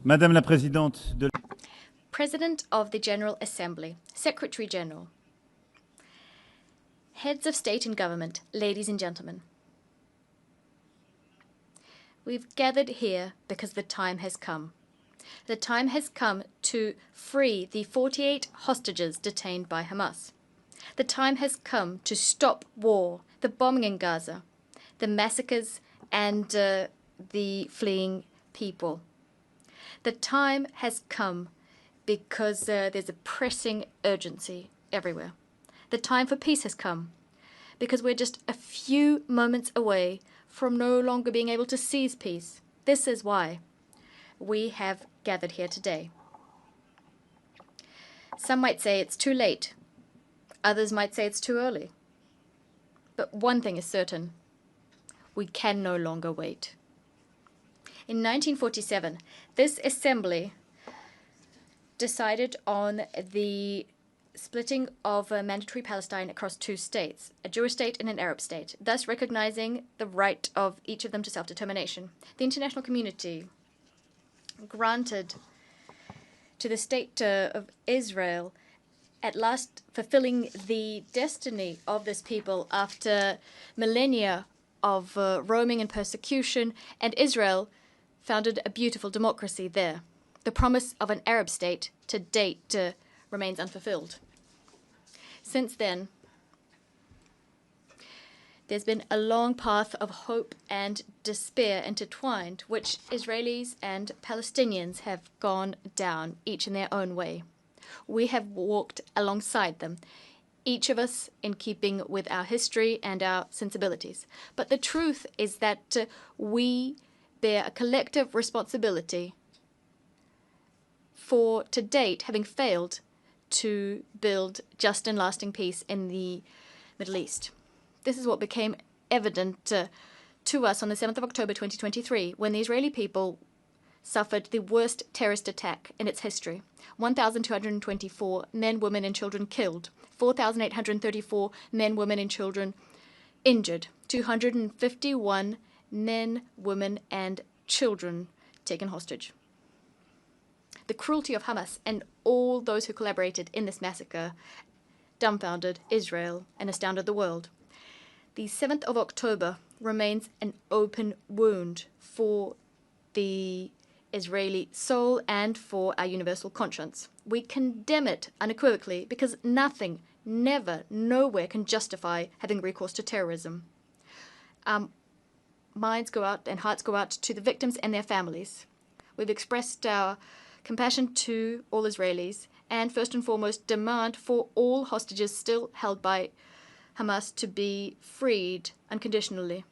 Madame la Présidente de President of the General Assembly, Secretary General, Heads of State and Government, ladies and gentlemen. We've gathered here because the time has come. The time has come to free the 48 hostages detained by Hamas. The time has come to stop war, the bombing in Gaza, the massacres and the fleeing people. The time has come because there's a pressing urgency everywhere. The time for peace has come because we're just a few moments away from no longer being able to seize peace. This is why we have gathered here today. Some might say it's too late. Others might say it's too early. But one thing is certain. We can no longer wait. In 1947, this assembly decided on the splitting of mandatory Palestine across two states, a Jewish state and an Arab state, thus recognizing the right of each of them to self-determination. The international community granted to the state of Israel at last fulfilling the destiny of this people after millennia of roaming and persecution, and Israel founded a beautiful democracy there. The promise of an Arab state to date remains unfulfilled. Since then, there's been a long path of hope and despair intertwined, which Israelis and Palestinians have gone down, each in their own way. We have walked alongside them, each of us in keeping with our history and our sensibilities. But the truth is that we bear a collective responsibility for, to date, having failed to build just and lasting peace in the Middle East. This is what became evident to us on the 7th of October 2023, when the Israeli people suffered the worst terrorist attack in its history. 1,224 men, women and children killed, 4,834 men, women and children injured, 251 men, women and children taken hostage. The cruelty of Hamas and all those who collaborated in this massacre dumbfounded Israel and astounded the world. The 7th of October remains an open wound for the Israeli soul and for our universal conscience. We condemn it unequivocally because nothing, never, nowhere can justify having recourse to terrorism. Minds go out and hearts go out to the victims and their families. We've expressed our compassion to all Israelis and first and foremost demand for all hostages still held by Hamas to be freed unconditionally.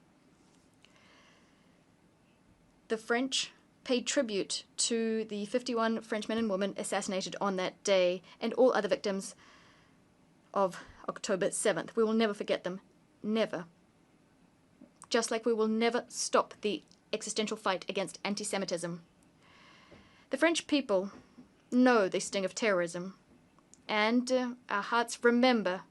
The French paid tribute to the 51 French men and women assassinated on that day and all other victims of October 7th. We will never forget them. Never. Just like we will never stop the existential fight against anti-Semitism. The French people know the sting of terrorism, and our hearts remember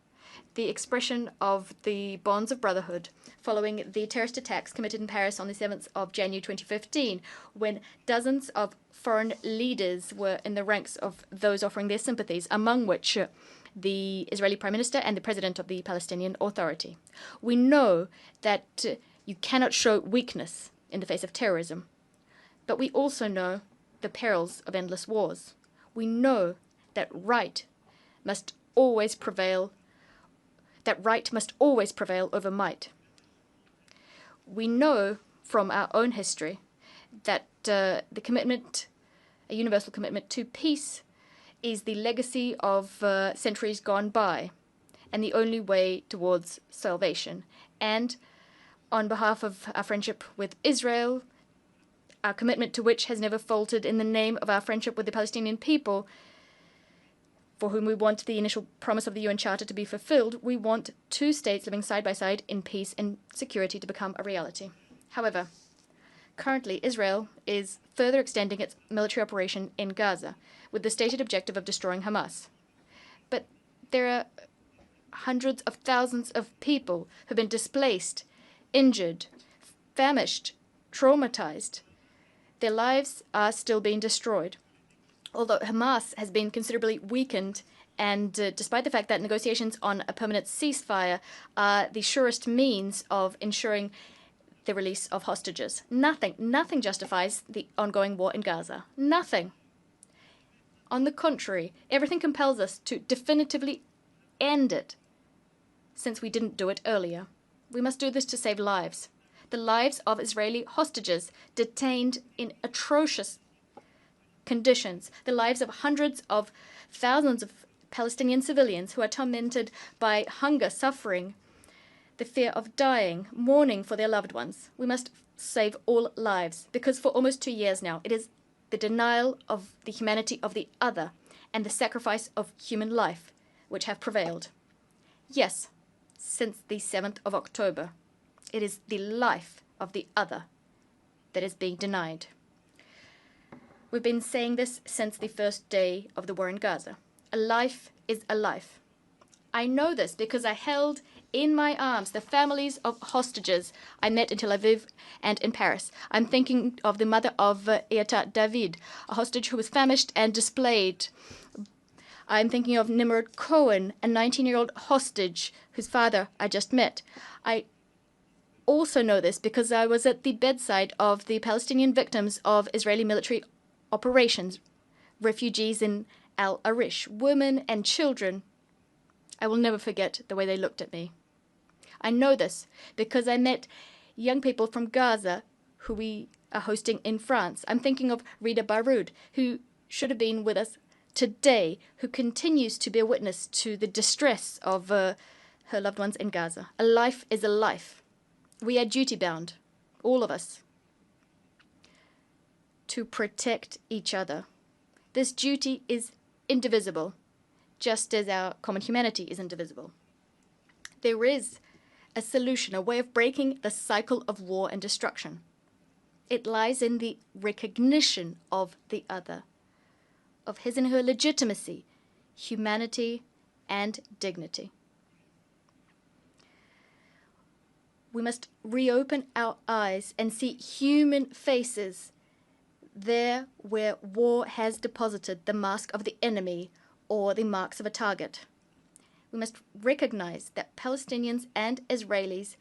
the expression of the bonds of brotherhood following the terrorist attacks committed in Paris on the 7th of January 2015, when dozens of foreign leaders were in the ranks of those offering their sympathies, among which the Israeli Prime Minister and the President of the Palestinian Authority. We know that you cannot show weakness in the face of terrorism, but we also know the perils of endless wars. We know that right must always prevail over might. We know from our own history that a universal commitment to peace is the legacy of centuries gone by and the only way towards salvation. And on behalf of our friendship with Israel, our commitment to which has never faltered in the name of our friendship with the Palestinian people, for whom we want the initial promise of the UN Charter to be fulfilled, we want two states living side by side in peace and security to become a reality. However, currently Israel is further extending its military operation in Gaza with the stated objective of destroying Hamas. But there are hundreds of thousands of people who've been displaced, injured, famished, traumatized. Their lives are still being destroyed. Although Hamas has been considerably weakened, and despite the fact that negotiations on a permanent ceasefire are the surest means of ensuring the release of hostages, nothing justifies the ongoing war in Gaza. Nothing. On the contrary, everything compels us to definitively end it, since we didn't do it earlier. We must do this to save lives. The lives of Israeli hostages detained in atrocious conditions, the lives of hundreds of thousands of Palestinian civilians who are tormented by hunger, suffering, the fear of dying, mourning for their loved ones. We must save all lives, because for almost 2 years now, it is the denial of the humanity of the other and the sacrifice of human life which have prevailed. Yes, since the 7th of October, it is the life of the other that is being denied. We've been saying this since the first day of the war in Gaza. A life is a life. I know this because I held in my arms the families of hostages I met in Tel Aviv and in Paris. I'm thinking of the mother of Eata David, a hostage who was famished and displayed. I'm thinking of Nimrod Cohen, a 19-year-old hostage whose father I just met. I also know this because I was at the bedside of the Palestinian victims of Israeli military operations, refugees in Al Arish, women and children. I will never forget the way they looked at me. I know this because I met young people from Gaza who we are hosting in France. I'm thinking of Rida Baroud, who should have been with us today, who continues to bear witness to the distress of her loved ones in Gaza. A life is a life. We are duty-bound, all of us, to protect each other. This duty is indivisible, just as our common humanity is indivisible. There is a solution, a way of breaking the cycle of war and destruction. It lies in the recognition of the other, of his and her legitimacy, humanity, and dignity. We must reopen our eyes and see human faces there where war has deposited the mask of the enemy or the marks of a target. We must recognize that Palestinians and Israelis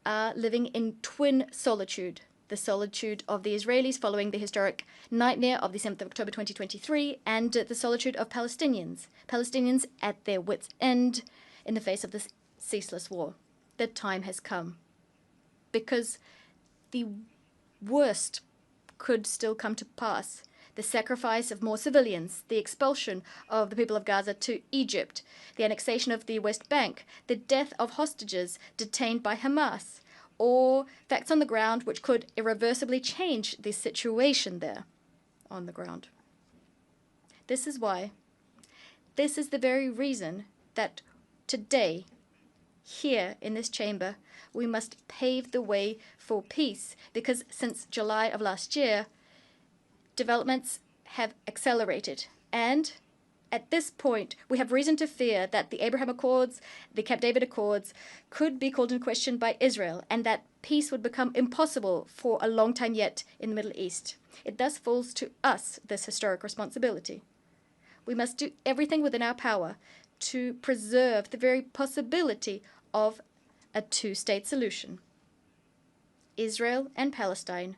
are living in twin solitude. The solitude of the Israelis following the historic nightmare of the 7th of October 2023, and the solitude of Palestinians at their wits' end in the face of this ceaseless war. The time has come, because the worst could still come to pass. The sacrifice of more civilians, the expulsion of the people of Gaza to Egypt, the annexation of the West Bank, the death of hostages detained by Hamas, or facts on the ground which could irreversibly change the situation there on the ground. This is why, this is the very reason that today, here in this chamber, we must pave the way for peace, because since July of last year, developments have accelerated, and at this point, we have reason to fear that the Abraham Accords, the Camp David Accords, could be called into question by Israel, and that peace would become impossible for a long time yet in the Middle East. It thus falls to us this historic responsibility. We must do everything within our power to preserve the very possibility of a two-state solution. Israel and Palestine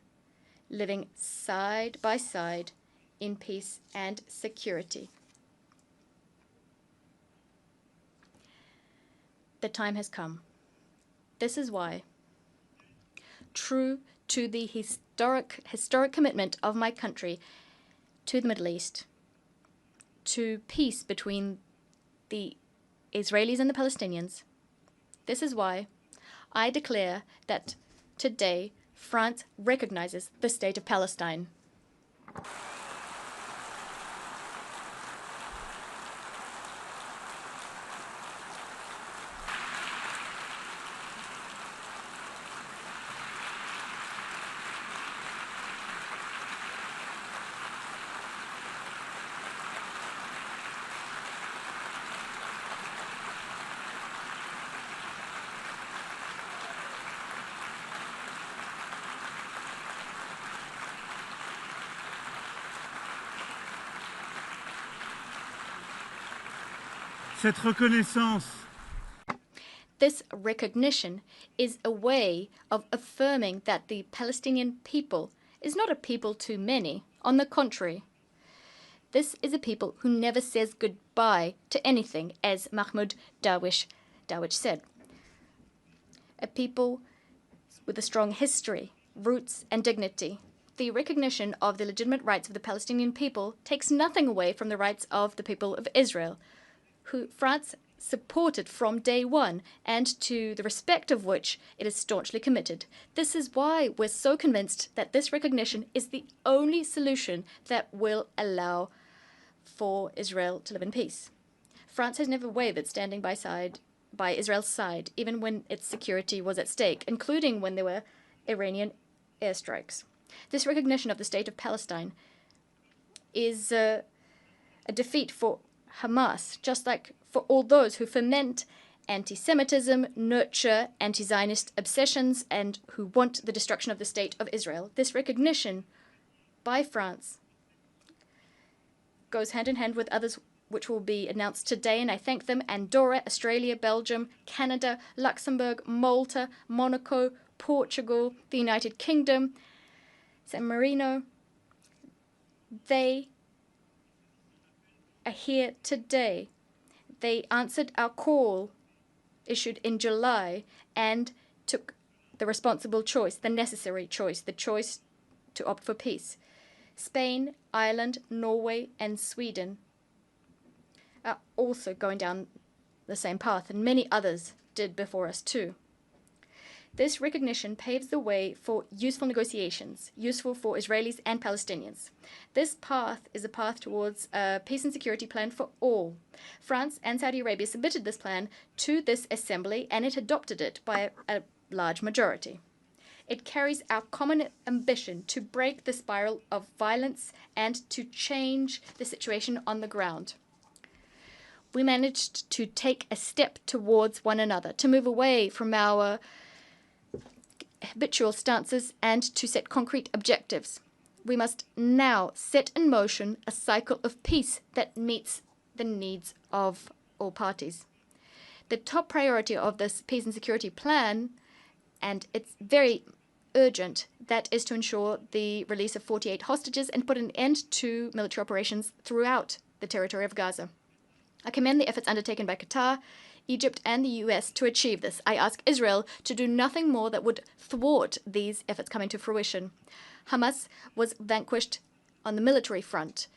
living side by side in peace and security. The time has come. This is why, true to the historic commitment of my country to the Middle East, to peace between the Israelis and the Palestinians, this is why I declare that today France recognizes the state of Palestine. Cette reconnaissance This recognition is a way of affirming that the Palestinian people is not a people too many. On the contrary, this is a people who never says goodbye to anything, as Mahmoud Abbas said. A people with a strong history, roots, and dignity. The recognition of the legitimate rights of the Palestinian people takes nothing away from the rights of the people of Israel, who France supported from day one, and to the respect of which it is staunchly committed. This is why we're so convinced that this recognition is the only solution that will allow for Israel to live in peace. France has never wavered standing by Israel's side, even when its security was at stake, including when there were Iranian airstrikes. This recognition of the state of Palestine is a defeat for Hamas, just like for all those who foment anti-Semitism, nurture anti-Zionist obsessions, and who want the destruction of the state of Israel. This recognition by France goes hand in hand with others which will be announced today, and I thank them: Andorra, Australia, Belgium, Canada, Luxembourg, Malta, Monaco, Portugal, the United Kingdom, San Marino. They are here today. They answered our call issued in July and took the responsible choice, the necessary choice, the choice to opt for peace. Spain, Ireland, Norway, and Sweden are also going down the same path, and many others did before us too. This recognition paves the way for useful negotiations, useful for Israelis and Palestinians. This path is a path towards a peace and security plan for all. France and Saudi Arabia submitted this plan to this assembly, and it adopted it by a large majority. It carries our common ambition to break the spiral of violence and to change the situation on the ground. We managed to take a step towards one another, to move away from our habitual stances and to set concrete objectives. We must now set in motion a cycle of peace that meets the needs of all parties. The top priority of this peace and security plan, and it's very urgent, that is to ensure the release of 48 hostages and put an end to military operations throughout the territory of Gaza. I commend the efforts undertaken by Qatar, Egypt, and the US to achieve this. I ask Israel to do nothing more that would thwart these efforts coming to fruition. Hamas was vanquished on the military front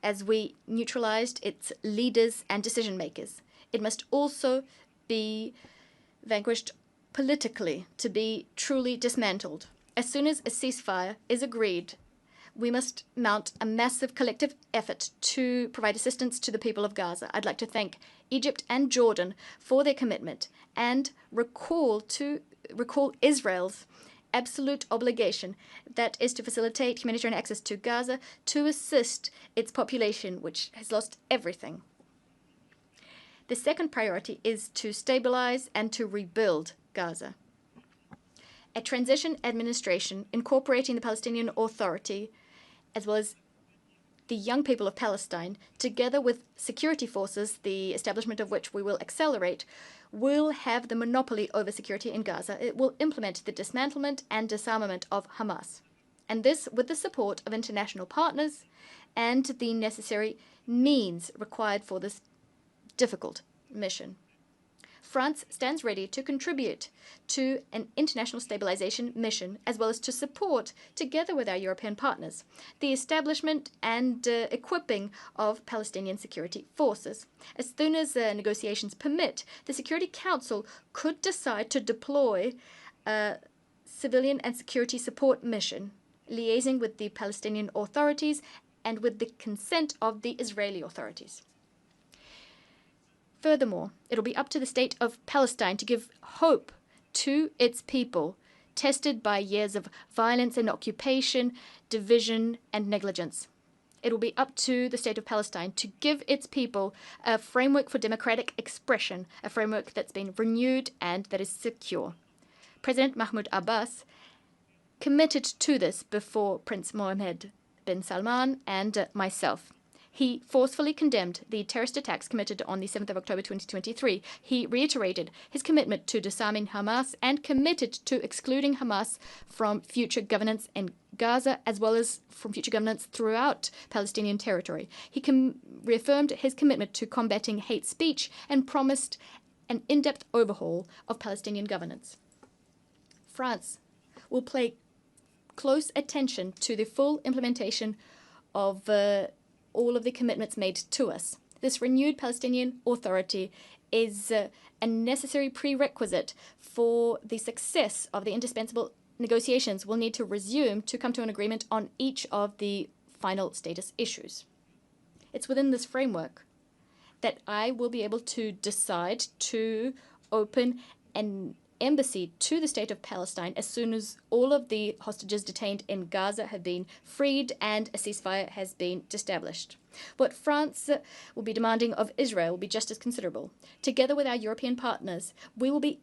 as we neutralized its leaders and decision makers. It must also be vanquished politically to be truly dismantled. As soon as a ceasefire is agreed, we must mount a massive collective effort to provide assistance to the people of Gaza. I'd like to thank Egypt and Jordan for their commitment and recall Israel's absolute obligation, that is to facilitate humanitarian access to Gaza to assist its population, which has lost everything. The second priority is to stabilize and to rebuild Gaza. A transition administration incorporating the Palestinian Authority as well as the young people of Palestine, together with security forces, the establishment of which we will accelerate, will have the monopoly over security in Gaza. It will implement the dismantlement and disarmament of Hamas, and this with the support of international partners and the necessary means required for this difficult mission. France stands ready to contribute to an international stabilization mission, as well as to support, together with our European partners, the establishment and equipping of Palestinian security forces. As soon as negotiations permit, the Security Council could decide to deploy a civilian and security support mission, liaising with the Palestinian authorities and with the consent of the Israeli authorities. Furthermore, it will be up to the state of Palestine to give hope to its people, tested by years of violence and occupation, division and negligence. It will be up to the state of Palestine to give its people a framework for democratic expression, a framework that's been renewed and that is secure. President Mahmoud Abbas committed to this before Prince Mohammed bin Salman and myself. He forcefully condemned the terrorist attacks committed on the 7th of October 2023. He reiterated his commitment to disarming Hamas and committed to excluding Hamas from future governance in Gaza as well as from future governance throughout Palestinian territory. He reaffirmed his commitment to combating hate speech and promised an in-depth overhaul of Palestinian governance. France will pay close attention to the full implementation of all of the commitments made to us. This renewed Palestinian Authority is a necessary prerequisite for the success of the indispensable negotiations we'll need to resume to come to an agreement on each of the final status issues. It's within this framework that I will be able to decide to open an embassy to the state of Palestine as soon as all of the hostages detained in Gaza have been freed and a ceasefire has been established. What France will be demanding of Israel will be just as considerable. Together with our European partners, we will be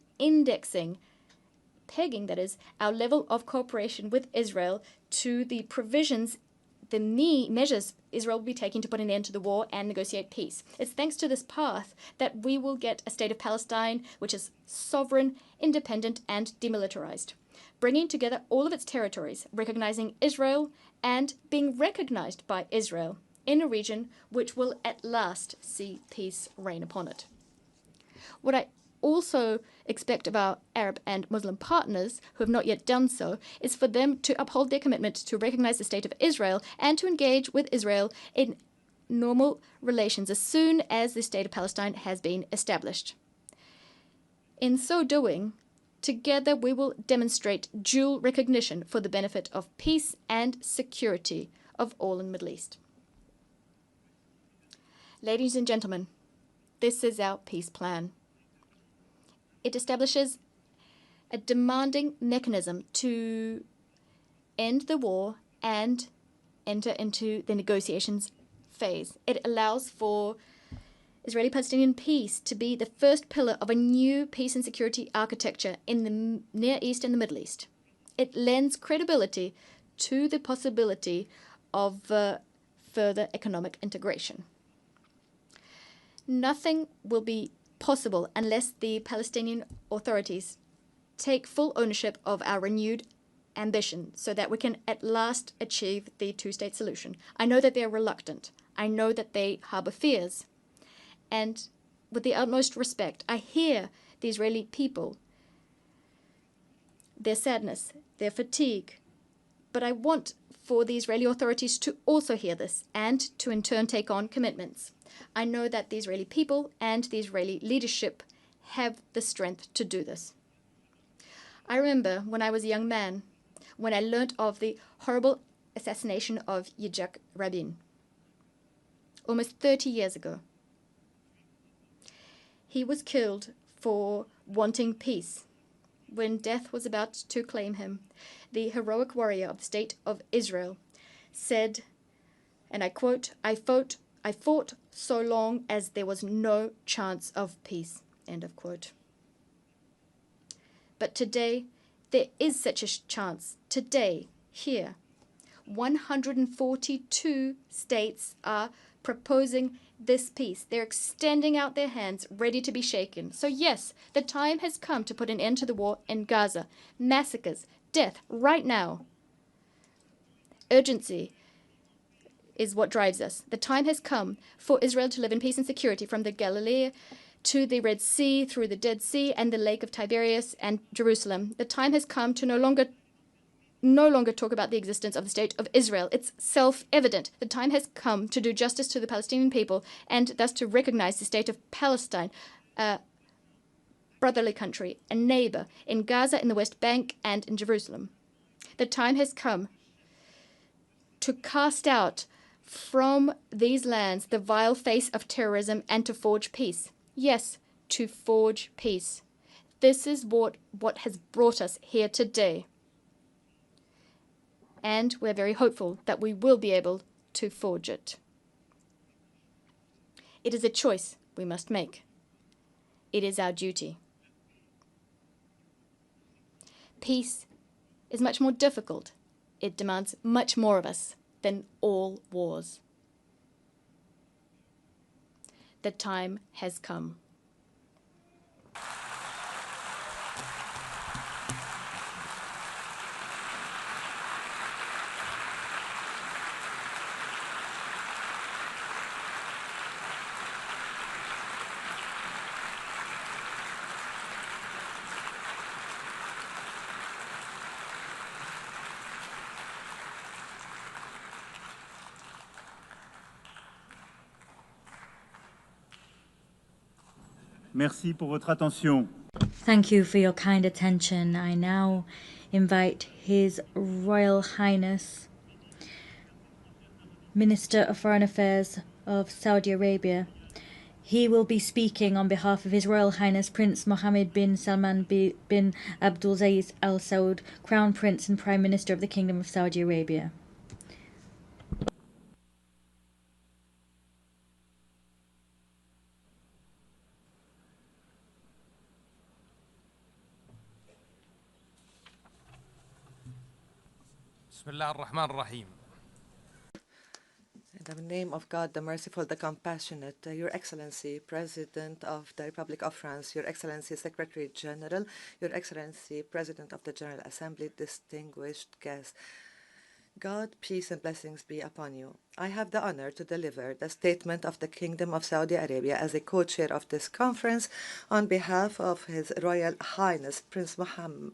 pegging, that is, our level of cooperation with Israel to the provisions, the measures Israel will be taking to put an end to the war and negotiate peace. It's thanks to this path that we will get a state of Palestine which is sovereign, independent, and demilitarized, bringing together all of its territories, recognizing Israel and being recognized by Israel in a region which will at last see peace reign upon it. What I also expect of our Arab and Muslim partners, who have not yet done so, is for them to uphold their commitment to recognize the state of Israel and to engage with Israel in normal relations as soon as the state of Palestine has been established. In so doing, together we will demonstrate dual recognition for the benefit of peace and security of all in the Middle East. Ladies and gentlemen, this is our peace plan. It establishes a demanding mechanism to end the war and enter into the negotiations phase. It allows for Israeli-Palestinian peace to be the first pillar of a new peace and security architecture in the Near East and the Middle East. It lends credibility to the possibility of further economic integration. Nothing will be possible unless the Palestinian authorities take full ownership of our renewed ambition so that we can at last achieve the two-state solution. I know that they are reluctant. I know that they harbor fears. And with the utmost respect, I hear the Israeli people, their sadness, their fatigue. But I want for the Israeli authorities to also hear this and to in turn take on commitments. I know that the Israeli people and the Israeli leadership have the strength to do this. I remember when I was a young man, when I learnt of the horrible assassination of Yitzhak Rabin, almost 30 years ago. He was killed for wanting peace. When death was about to claim him, the heroic warrior of the State of Israel said, and I quote, I fought so long as there was no chance of peace, end of quote. But today, there is such a chance. Today, here, 142 states are proposing this peace. They're extending out their hands, ready to be shaken. So yes, the time has come to put an end to the war in Gaza. Massacres, death, right now. Urgency is what drives us. The time has come for Israel to live in peace and security from the Galilee to the Red Sea, through the Dead Sea and the Lake of Tiberias and Jerusalem. The time has come to no longer talk about the existence of the State of Israel. It's self-evident. The time has come to do justice to the Palestinian people and thus to recognize the State of Palestine, a brotherly country, a neighbor in Gaza, in the West Bank, and in Jerusalem. The time has come to cast out from these lands the vile face of terrorism and to forge peace. Yes, to forge peace. This is what has brought us here today. And we're very hopeful that we will be able to forge it. It is a choice we must make. It is our duty. Peace is much more difficult. It demands much more of us than all wars. The time has come. Merci pour votre attention. Thank you for your kind attention. I now invite His Royal Highness, Minister of Foreign Affairs of Saudi Arabia. He will be speaking on behalf of His Royal Highness Prince Mohammed bin Salman bin Abdulaziz Al Saud, Crown Prince and Prime Minister of the Kingdom of Saudi Arabia. Bismillahir-Rahmanir-Rahim. In the name of God, the merciful, the compassionate, Your Excellency, President of the Republic of France, Your Excellency, Secretary General, Your Excellency, President of the General Assembly, distinguished guests, God, peace and blessings be upon you. I have the honor to deliver the statement of the Kingdom of Saudi Arabia as a co-chair of this conference on behalf of His Royal Highness Prince Mohammed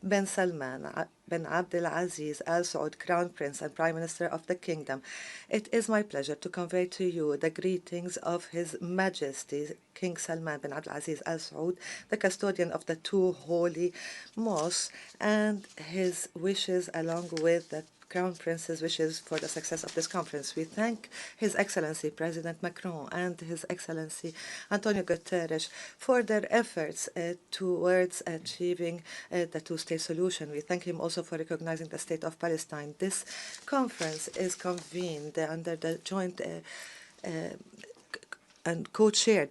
bin Salman bin Abdulaziz Al Saud, Crown Prince and Prime Minister of the Kingdom. It is my pleasure to convey to you the greetings of His Majesty King Salman bin Abdulaziz Al Saud, the custodian of the two holy mosques, and his wishes along with the Crown Prince's wishes for the success of this conference. We thank His Excellency President Macron and His Excellency Antonio Guterres for their efforts towards achieving the two-state solution. We thank him also for recognizing the state of Palestine. This conference is convened under the joint and co-chaired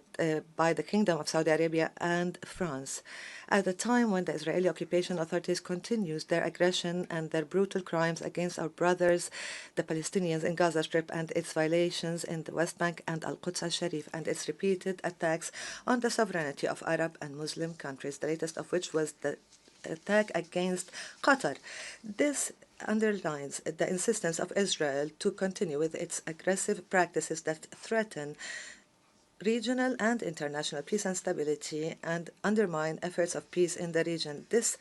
by the Kingdom of Saudi Arabia and France. At a time when the Israeli occupation authorities continues their aggression and their brutal crimes against our brothers, the Palestinians in Gaza Strip, and its violations in the West Bank and Al-Quds al-Sharif, and its repeated attacks on the sovereignty of Arab and Muslim countries, the latest of which was the attack against Qatar. This underlines the insistence of Israel to continue with its aggressive practices that threaten regional and international peace and stability and undermine efforts of peace in the region. This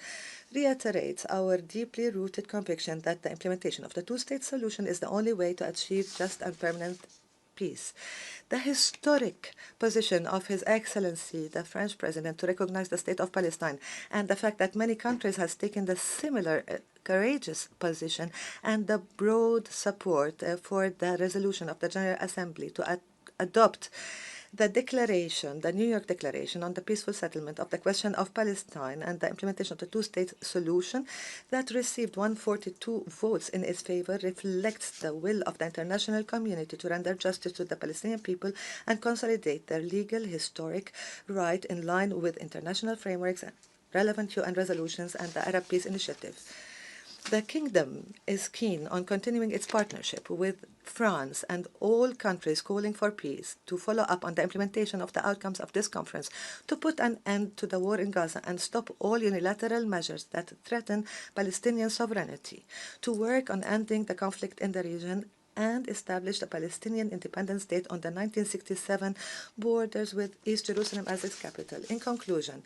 reiterates our deeply rooted conviction that the implementation of the two-state solution is the only way to achieve just and permanent peace. The historic position of His Excellency, the French President, to recognize the state of Palestine, and the fact that many countries has taken the similar courageous position, and the broad support for the resolution of the General Assembly to adopt the declaration, the New York Declaration on the peaceful settlement of the question of Palestine and the implementation of the two-state solution that received 142 votes in its favor reflects the will of the international community to render justice to the Palestinian people and consolidate their legal, historic right in line with international frameworks, relevant UN resolutions, and the Arab Peace Initiative. The Kingdom is keen on continuing its partnership with France and all countries calling for peace to follow up on the implementation of the outcomes of this conference, to put an end to the war in Gaza and stop all unilateral measures that threaten Palestinian sovereignty, to work on ending the conflict in the region and establish the Palestinian independent state on the 1967 borders with East Jerusalem as its capital. In conclusion,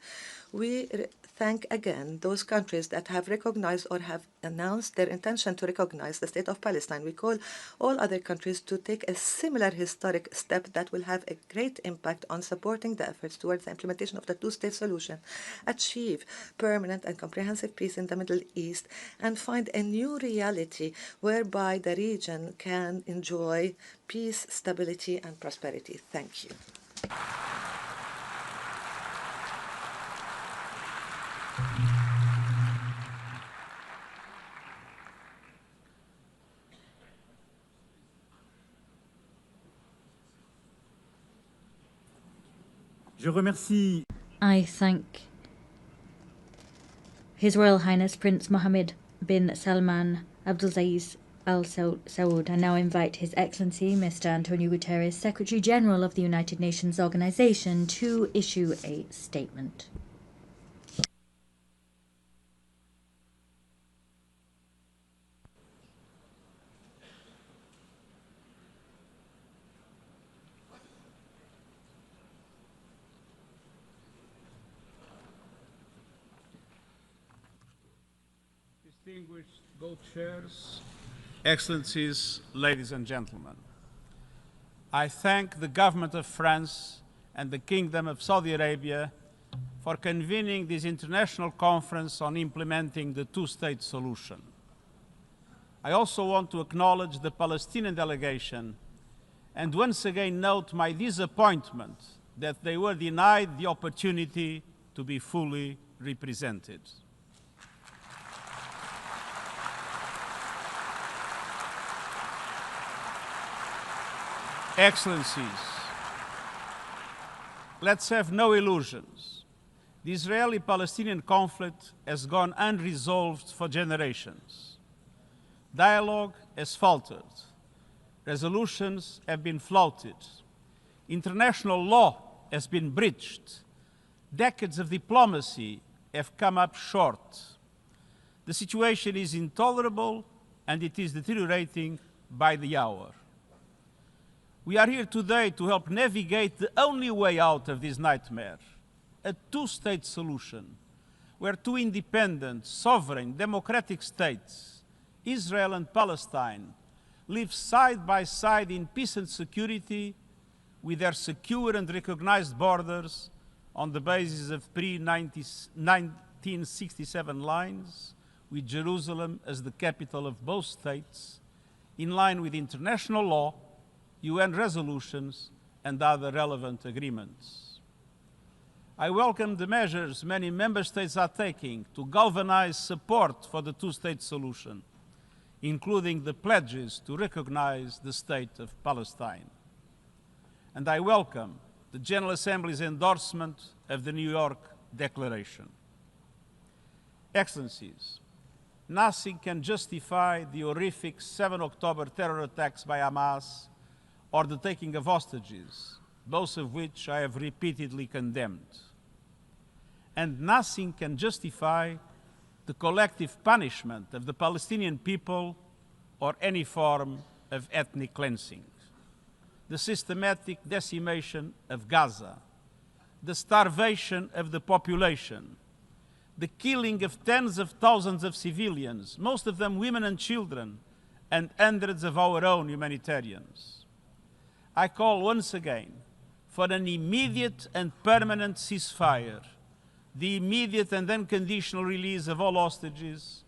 we thank again those countries that have recognized or have announced their intention to recognize the state of Palestine. We call all other countries to take a similar historic step that will have a great impact on supporting the efforts towards the implementation of the two-state solution, achieve permanent and comprehensive peace in the Middle East, and find a new reality whereby the region can enjoy peace, stability, and prosperity. Thank you. Je remercie. I thank His Royal Highness Prince Mohammed bin Salman Abdulaziz Saud. I now invite His Excellency, Mr. Antonio Guterres, Secretary General of the United Nations Organization, to issue a statement. Distinguished co-chairs, Excellencies, ladies and gentlemen, I thank the government of France and the Kingdom of Saudi Arabia for convening this international conference on implementing the two-state solution. I also want to acknowledge the Palestinian delegation and once again note my disappointment that they were denied the opportunity to be fully represented. Excellencies, let's have no illusions. The Israeli-Palestinian conflict has gone unresolved for generations. Dialogue has faltered. Resolutions have been flouted. International law has been breached. Decades of diplomacy have come up short. The situation is intolerable and it is deteriorating by the hour. We are here today to help navigate the only way out of this nightmare, a two-state solution, where two independent, sovereign, democratic states, Israel and Palestine, live side by side in peace and security with their secure and recognized borders on the basis of pre-1967 lines, with Jerusalem as the capital of both states, in line with international law, UN resolutions, and other relevant agreements. I welcome the measures many member states are taking to galvanize support for the two-state solution, including the pledges to recognize the state of Palestine. And I welcome the General Assembly's endorsement of the New York Declaration. Excellencies, nothing can justify the horrific 7 October terror attacks by Hamas or the taking of hostages, both of which I have repeatedly condemned. And nothing can justify the collective punishment of the Palestinian people or any form of ethnic cleansing. The systematic decimation of Gaza, the starvation of the population, the killing of tens of thousands of civilians, most of them women and children, and hundreds of our own humanitarians. I call once again for an immediate and permanent ceasefire, the immediate and unconditional release of all hostages,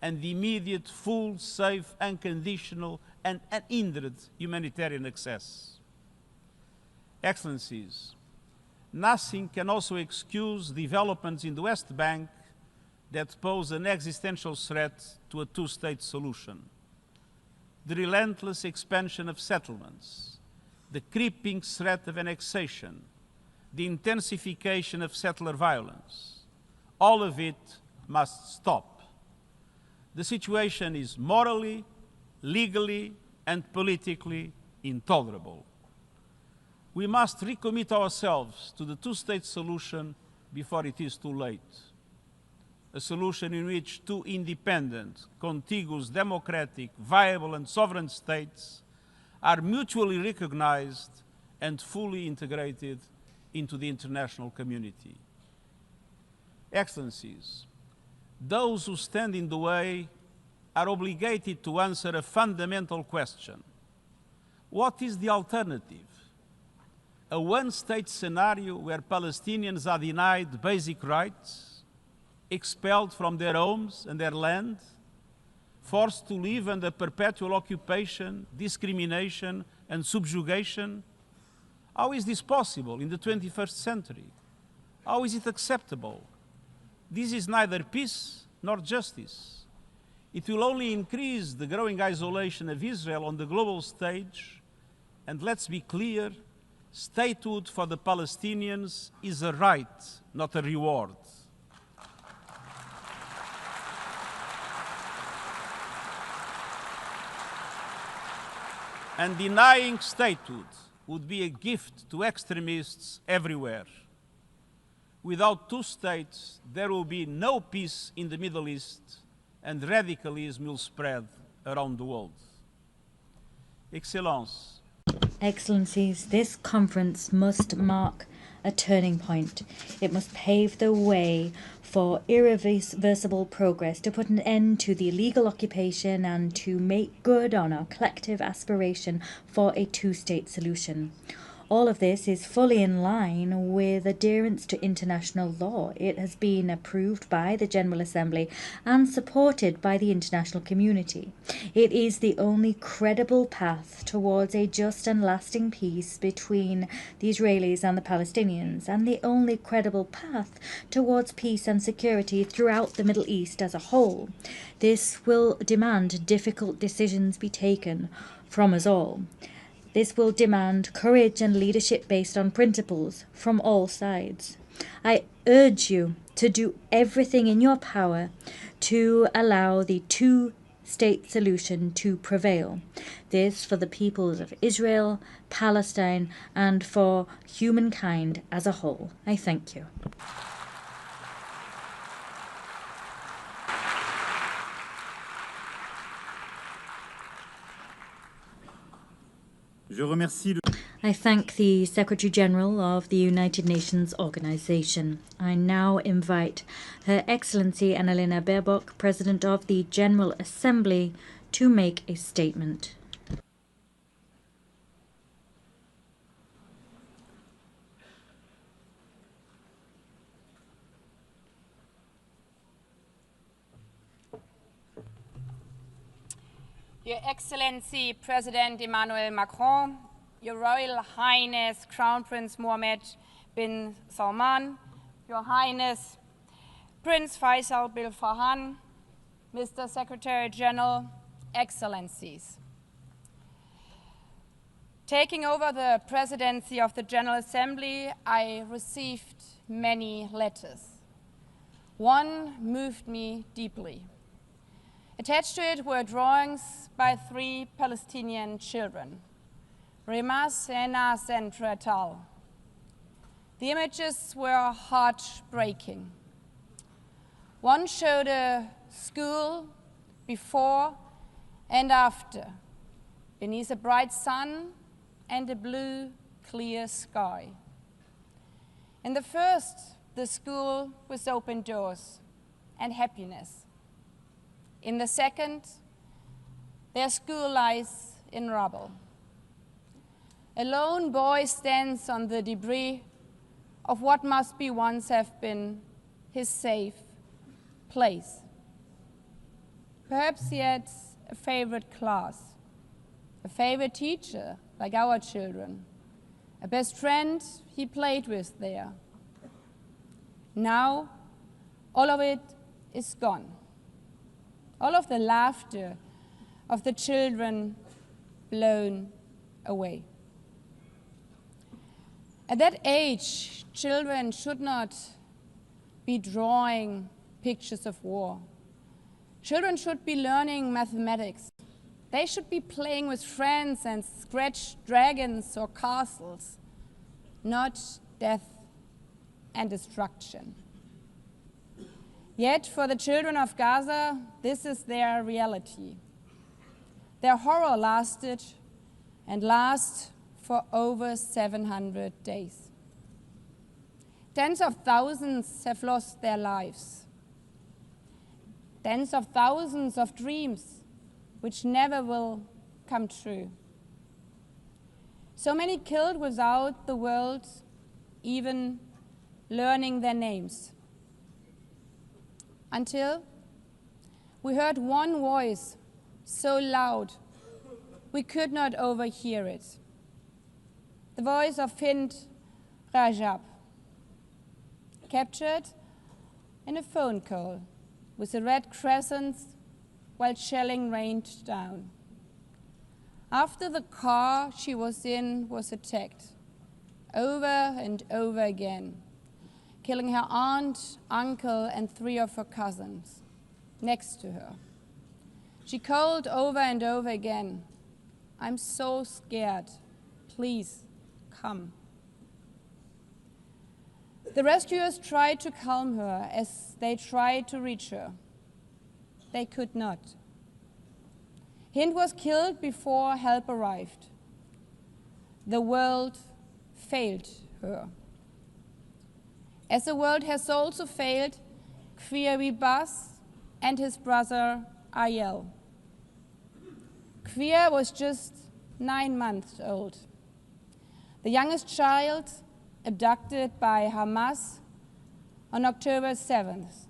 and the immediate, full, safe, unconditional, and unhindered humanitarian access. Excellencies, nothing can also excuse developments in the West Bank that pose an existential threat to a two-state solution. The relentless expansion of settlements, the creeping threat of annexation, the intensification of settler violence, all of it must stop. The situation is morally, legally, and politically intolerable. We must recommit ourselves to the two-state solution before it is too late. A solution in which two independent, contiguous, democratic, viable, and sovereign states are mutually recognized and fully integrated into the international community. Excellencies, those who stand in the way are obligated to answer a fundamental question. What is the alternative? A one-state scenario where Palestinians are denied basic rights, expelled from their homes and their land, forced to live under perpetual occupation, discrimination, and subjugation? How is this possible in the 21st century? How is it acceptable? This is neither peace nor justice. It will only increase the growing isolation of Israel on the global stage, and let's be clear, statehood for the Palestinians is a right, not a reward. and denying statehood would be a gift to extremists everywhere. Without two states, there will be no peace in the Middle East, and radicalism will spread around the world. Excellencies, this conference must mark a turning point. It must pave the way for irreversible progress to put an end to the illegal occupation and to make good on our collective aspiration for a two-state solution. All of this is fully in line with adherence to international law. It has been approved by the General Assembly and supported by the international community. It is the only credible path towards a just and lasting peace between the Israelis and the Palestinians, and the only credible path towards peace and security throughout the Middle East as a whole. This will demand difficult decisions be taken from us all. This will demand courage and leadership based on principles from all sides. I urge you to do everything in your power to allow the two-state solution to prevail. This for the peoples of Israel, Palestine, and for humankind as a whole. I thank you. I thank the Secretary General of the United Nations Organization. I now invite Her Excellency Annalena Baerbock, President of the General Assembly, to make a statement. Your Excellency President Emmanuel Macron, Your Royal Highness Crown Prince Mohammed bin Salman, Your Highness Prince Faisal bin Farhan, Mr. Secretary General, Excellencies. Taking over the presidency of the General Assembly, I received many letters. One moved me deeply. Attached to it were drawings by 3 Palestinian children, Remas, Enas, and Retal. The images were heartbreaking. One showed a school before and after, beneath a bright sun and a blue, clear sky. In the first, the school with open doors and happiness. In the second, their school lies in rubble. A lone boy stands on the debris of what must be once have been his safe place. Perhaps he had a favorite class, a favorite teacher like our children, a best friend he played with there. Now, all of it is gone. All of the laughter of the children blown away. At that age, children should not be drawing pictures of war. Children should be learning mathematics. They should be playing with friends and scratch dragons or castles, not death and destruction. Yet, for the children of Gaza, this is their reality. Their horror lasted and lasts for over 700 days. Tens of thousands have lost their lives. Tens of thousands of dreams which never will come true. So many killed without the world even learning their names. Until we heard one voice so loud we could not overhear it. The voice of Hind Rajab, captured in a phone call with a red crescent while shelling rained down. After the car she was in was attacked, over and over again, killing her aunt, uncle, and 3 of her cousins next to her. She called over and over again, I'm so scared. Please, come. The rescuers tried to calm her as they tried to reach her. They could not. Hind was killed before help arrived. The world failed her. As the world has also failed Queer Bas and his brother Ariel. Queer was just 9 months old. The youngest child abducted by Hamas on October 7th,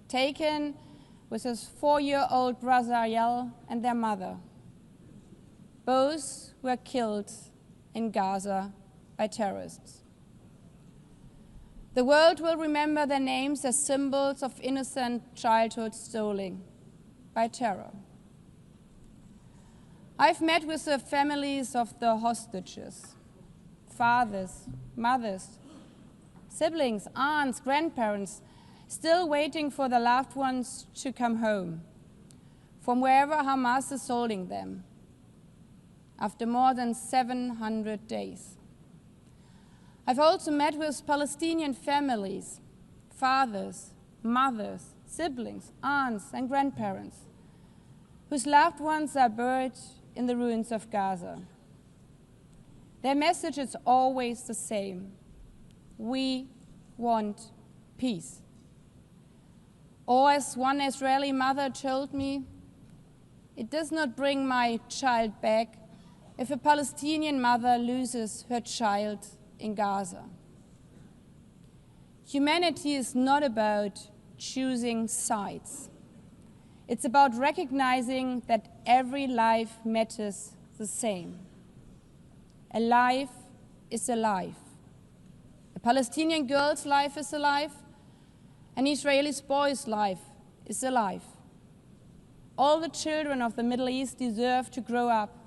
taken with his 4-year-old brother Ariel and their mother. Both were killed in Gaza by terrorists. The world will remember their names as symbols of innocent childhood stolen by terror. I've met with the families of the hostages, fathers, mothers, siblings, aunts, grandparents, still waiting for their loved ones to come home from wherever Hamas is holding them after more than 700 days. I've also met with Palestinian families, fathers, mothers, siblings, aunts, and grandparents, whose loved ones are buried in the ruins of Gaza. Their message is always the same: we want peace. Or as one Israeli mother told me, it does not bring my child back if a Palestinian mother loses her child in Gaza. Humanity is not about choosing sides. It's about recognizing that every life matters the same. A life is a life. A Palestinian girl's life is a life. An Israeli boy's life is a life. All the children of the Middle East deserve to grow up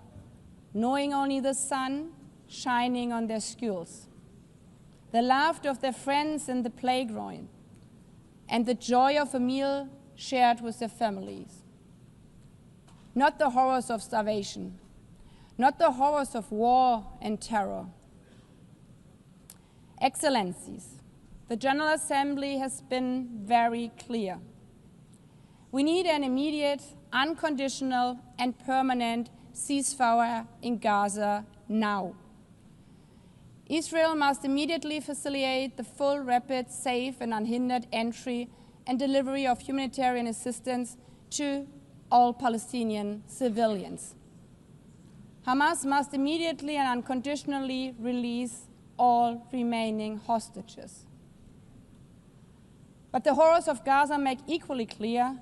knowing only the sun shining on their schools, the laughter of their friends in the playground, and the joy of a meal shared with their families. Not the horrors of starvation, not the horrors of war and terror. Excellencies, the General Assembly has been very clear. We need an immediate, unconditional, and permanent ceasefire in Gaza now. Israel must immediately facilitate the full, rapid, safe, and unhindered entry and delivery of humanitarian assistance to all Palestinian civilians. Hamas must immediately and unconditionally release all remaining hostages. But the horrors of Gaza make equally clear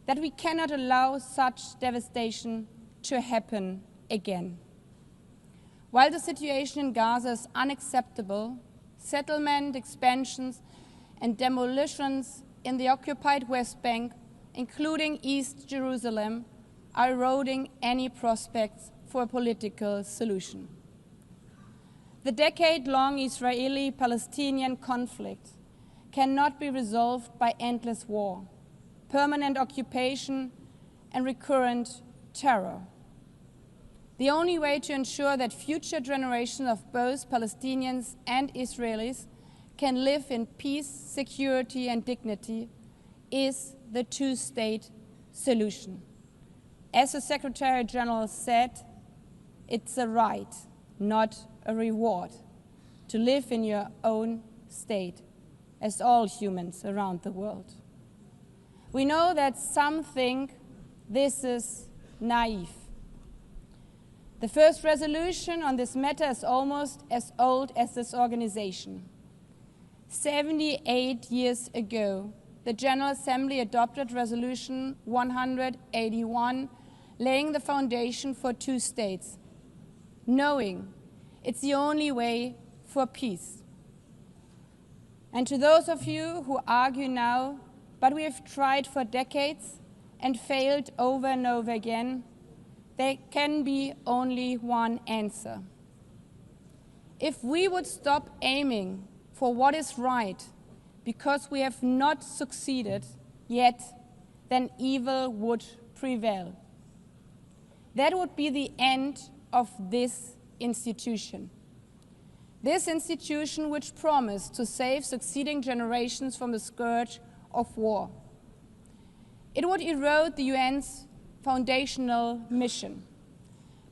that we cannot allow such devastation to happen again. While the situation in Gaza is unacceptable, settlement expansions and demolitions in the occupied West Bank, including East Jerusalem, are eroding any prospects for a political solution. The decade-long Israeli-Palestinian conflict cannot be resolved by endless war, permanent occupation, and recurrent terror. The only way to ensure that future generations of both Palestinians and Israelis can live in peace, security, and dignity is the two-state solution. As the Secretary General said, it's a right, not a reward, to live in your own state, as all humans around the world. We know that some think this is naive. The first resolution on this matter is almost as old as this organization. 78 years ago, the General Assembly adopted Resolution 181, laying the foundation for two states, knowing it's the only way for peace. And to those of you who argue now, but we have tried for decades and failed over and over again, there can be only one answer. If we would stop aiming for what is right because we have not succeeded yet, then evil would prevail. that would be the end of this institution. This institution which promised to save succeeding generations from the scourge of war. It would erode the UN's foundational mission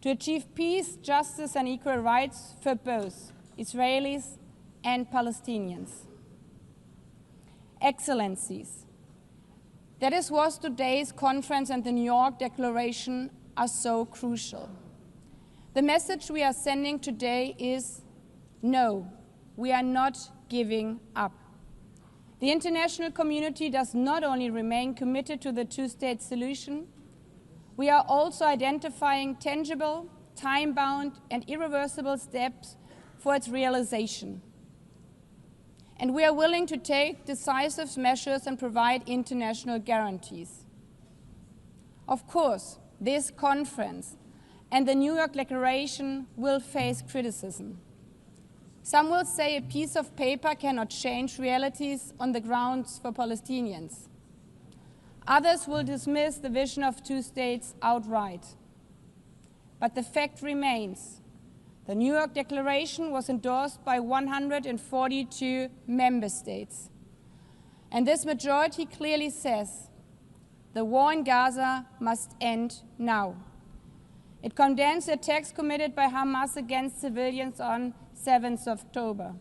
to achieve peace, justice, and equal rights for both Israelis and Palestinians. Excellencies, that is what today's conference and the New York Declaration are so crucial. The message we are sending today is no, we are not giving up. The international community does not only remain committed to the two-state solution, we are also identifying tangible, time-bound, and irreversible steps for its realization. And we are willing to take decisive measures and provide international guarantees. Of course, this conference and the New York Declaration will face criticism. Some will say a piece of paper cannot change realities on the grounds for Palestinians. Others will dismiss the vision of two states outright. But the fact remains, the New York Declaration was endorsed by 142 member states. And this majority clearly says the war in Gaza must end now. It condemns the attacks committed by Hamas against civilians on 7th of October.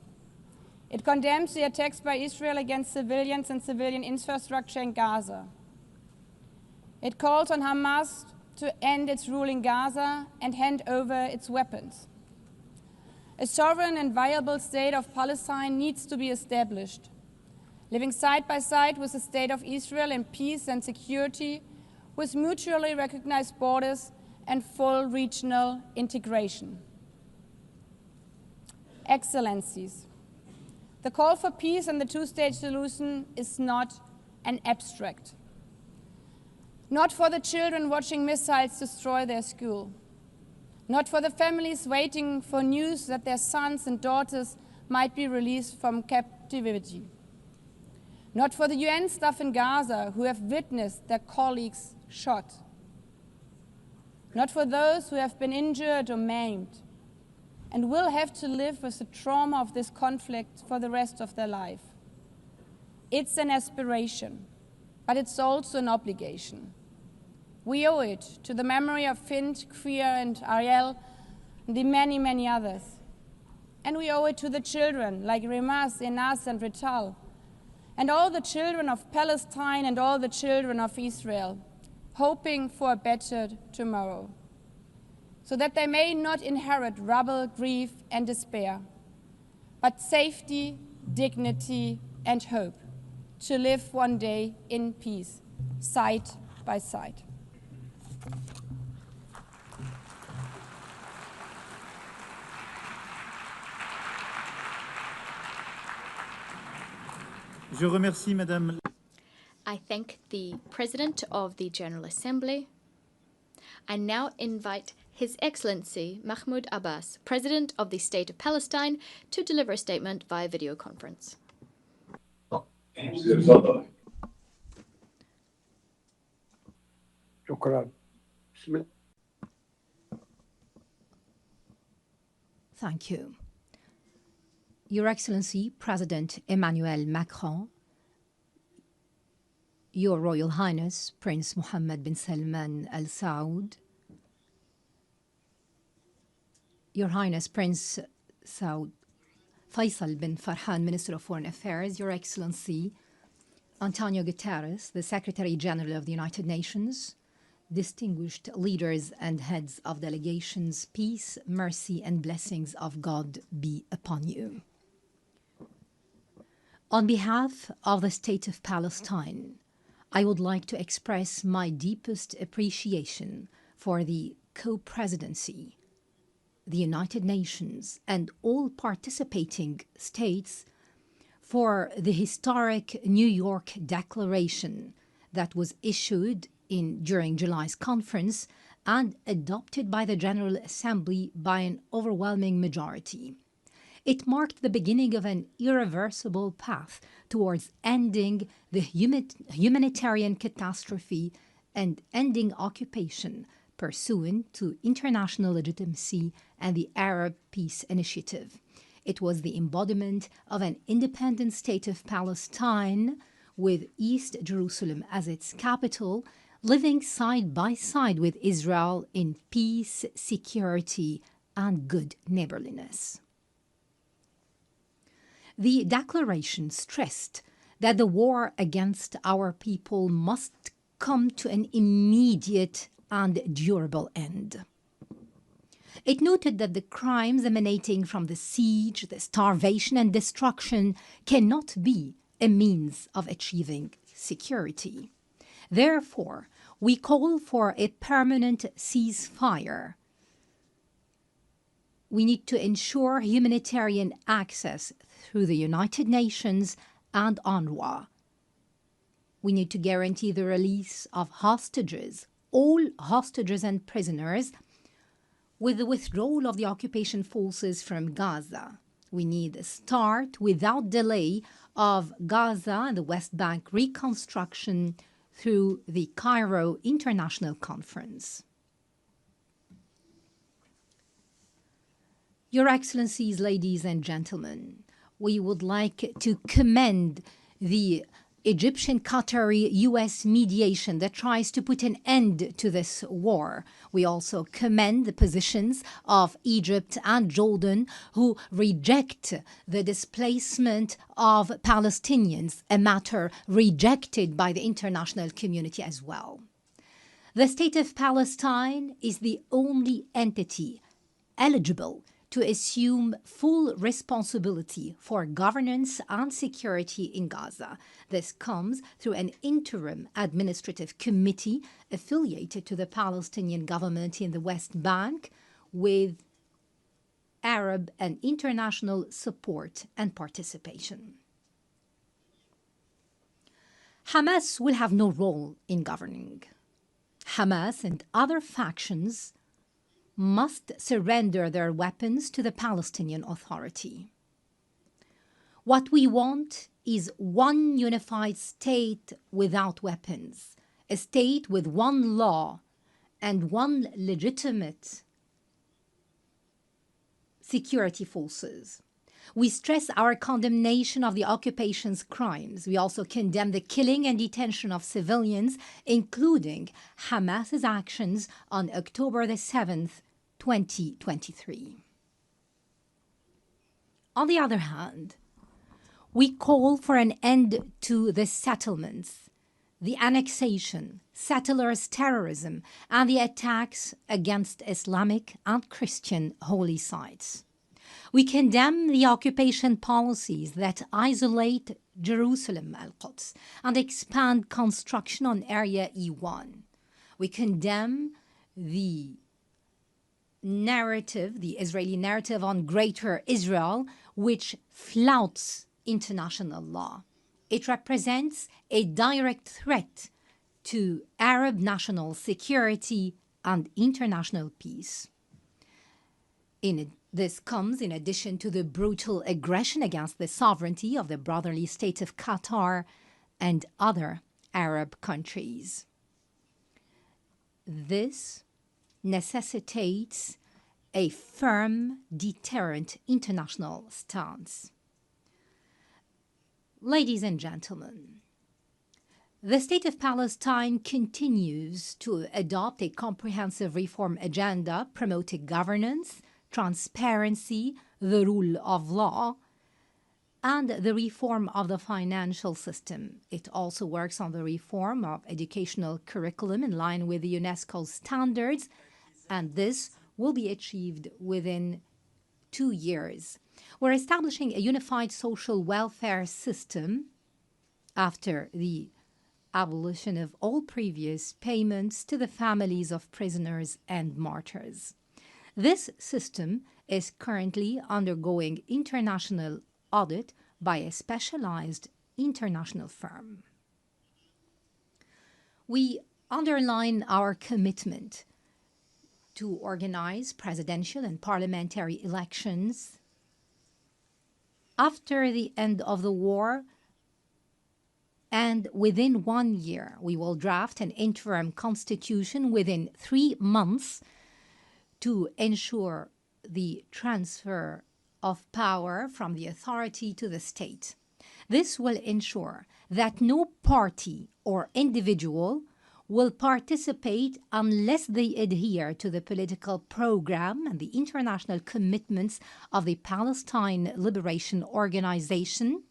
It condemns the attacks by Israel against civilians and civilian infrastructure in Gaza. It calls on Hamas to end its rule in Gaza and hand over its weapons. A sovereign and viable state of Palestine needs to be established, living side by side with the state of Israel in peace and security, with mutually recognized borders and full regional integration. Excellencies, the call for peace and the two-state solution is not an abstract. Not for the children watching missiles destroy their school. Not for the families waiting for news that their sons and daughters might be released from captivity. Not for the UN staff in Gaza who have witnessed their colleagues shot. Not for those who have been injured or maimed and will have to live with the trauma of this conflict for the rest of their life. It's an aspiration, but it's also an obligation. We owe it to the memory of Fint, Kriya, and Ariel, and the many, many others. And we owe it to the children like Remas, Enas, and Rital, and all the children of Palestine and all the children of Israel, hoping for a better tomorrow, so that they may not inherit rubble, grief, and despair, but safety, dignity, and hope, to live one day in peace, side by side. Je remercie Madame. I thank the President of the General Assembly. I now invite His Excellency Mahmoud Abbas, President of the State of Palestine, to deliver a statement via video conference. Thank you. Your Excellency, President Emmanuel Macron, Your Royal Highness, Prince Mohammed bin Salman Al Saud, Your Highness Prince Saud Faisal bin Farhan, Minister of Foreign Affairs, Your Excellency Antonio Guterres, the Secretary General of the United Nations, distinguished leaders and heads of delegations, peace, mercy, and blessings of God be upon you. On behalf of the State of Palestine, I would like to express my deepest appreciation for the co-presidency, the United Nations, and all participating states for the historic New York Declaration that was issued during July's conference and adopted by the General Assembly by an overwhelming majority. It marked the beginning of an irreversible path towards ending the humanitarian catastrophe and ending occupation, pursuant to international legitimacy and the Arab Peace Initiative. It was the embodiment of an independent state of Palestine with East Jerusalem as its capital, living side by side with Israel in peace, security, and good neighborliness. The declaration stressed that the war against our people must come to an immediate and durable end. It noted that the crimes emanating from the siege, the starvation, and destruction cannot be a means of achieving security. Therefore, we call for a permanent ceasefire. We need to ensure humanitarian access through the United Nations and UNRWA. We need to guarantee the release of hostages, all hostages and prisoners, with the withdrawal of the occupation forces from Gaza. We need a start without delay of Gaza and the West Bank reconstruction through the Cairo International Conference. Your Excellencies, ladies and gentlemen, we would like to commend the Egyptian-Qatari-US mediation that tries to put an end to this war. We also commend the positions of Egypt and Jordan, who reject the displacement of Palestinians, a matter rejected by the international community as well. The State of Palestine is the only entity eligible to assume full responsibility for governance and security in Gaza. This comes through an interim administrative committee affiliated to the Palestinian government in the West Bank with Arab and international support and participation. Hamas will have no role in governing. Hamas and other factions must surrender their weapons to the Palestinian Authority. What we want is one unified state without weapons, a state with one law and one legitimate security forces. We stress our condemnation of the occupation's crimes. We also condemn the killing and detention of civilians, including Hamas's actions on October the 7th, 2023. On the other hand, we call for an end to the settlements, the annexation, settlers' terrorism, and the attacks against Islamic and Christian holy sites. We condemn the occupation policies that isolate Jerusalem, Al-Quds, and expand construction on Area E1. We condemn the narrative, the Israeli narrative on Greater Israel, which flouts international law. It represents a direct threat to Arab national security and international peace. This comes in addition to the brutal aggression against the sovereignty of the brotherly state of Qatar and other Arab countries. This necessitates a firm, deterrent international stance. Ladies and gentlemen, the State of Palestine continues to adopt a comprehensive reform agenda promoting governance, transparency, the rule of law, and the reform of the financial system. It also works on the reform of educational curriculum in line with the UNESCO standards, and this will be achieved within 2 years. We're establishing a unified social welfare system after the abolition of all previous payments to the families of prisoners and martyrs. This system is currently undergoing international audit by a specialized international firm. We underline our commitment to organize presidential and parliamentary elections after the end of the war And within 1 year, we will draft an interim constitution within 3 months to ensure the transfer of power from the authority to the state. This will ensure that no party or individual will participate unless they adhere to the political program and the international commitments of the Palestine Liberation Organization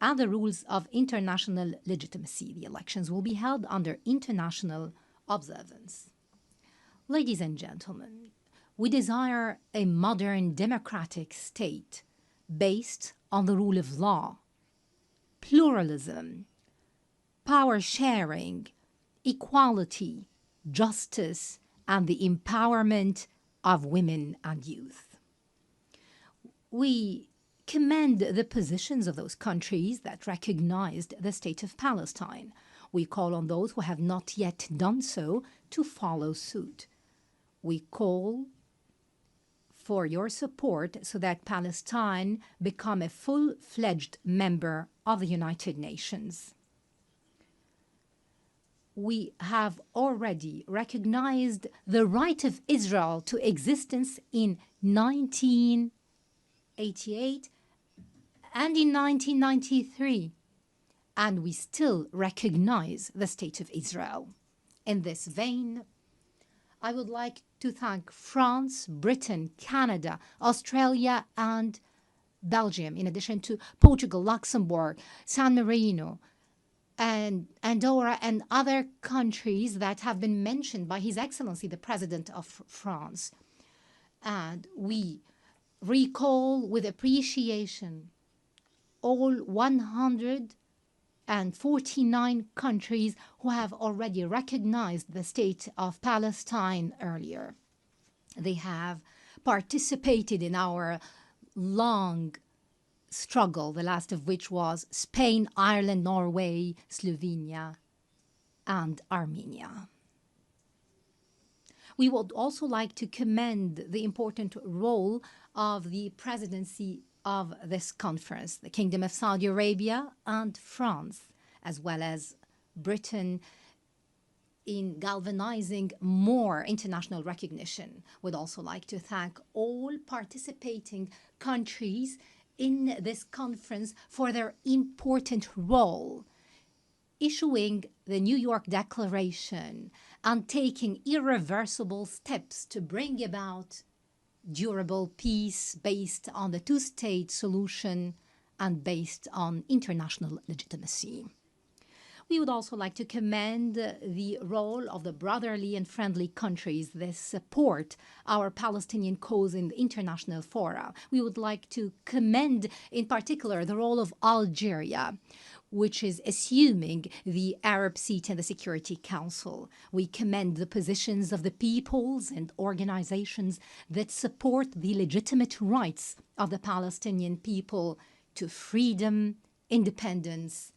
and the rules of international legitimacy. The elections will be held under international observance. Ladies and gentlemen, we desire a modern democratic state based on the rule of law, pluralism, power sharing, equality, justice, and the empowerment of women and youth. We commend the positions of those countries that recognized the state of Palestine. We call on those who have not yet done so to follow suit. We call for your support so that Palestine become a full-fledged member of the United Nations. We have already recognized the right of Israel to existence in 1988 and in 1993, and we still recognize the state of Israel. In this vein, I would like to thank France, Britain, Canada, Australia, and Belgium, in addition to Portugal, Luxembourg, San Marino, and Andorra, and other countries that have been mentioned by His Excellency, the President of France. And we recall with appreciation all 149 countries who have already recognized the state of Palestine earlier. They have participated in our long struggle, the last of which was Spain, Ireland, Norway, Slovenia, and Armenia. We would also like to commend the important role of the presidency of this conference, the Kingdom of Saudi Arabia and France, as well as Britain, in galvanizing more international recognition. We'd also like to thank all participating countries in this conference for their important role, issuing the New York Declaration and taking irreversible steps to bring about durable peace based on the two-state solution and based on international legitimacy. We would also like to commend the role of the brotherly and friendly countries that support our Palestinian cause in the international fora. We would like to commend, in particular, the role of Algeria, which is assuming the Arab seat in the Security Council. We commend the positions of the peoples and organizations that support the legitimate rights of the Palestinian people to freedom, independence,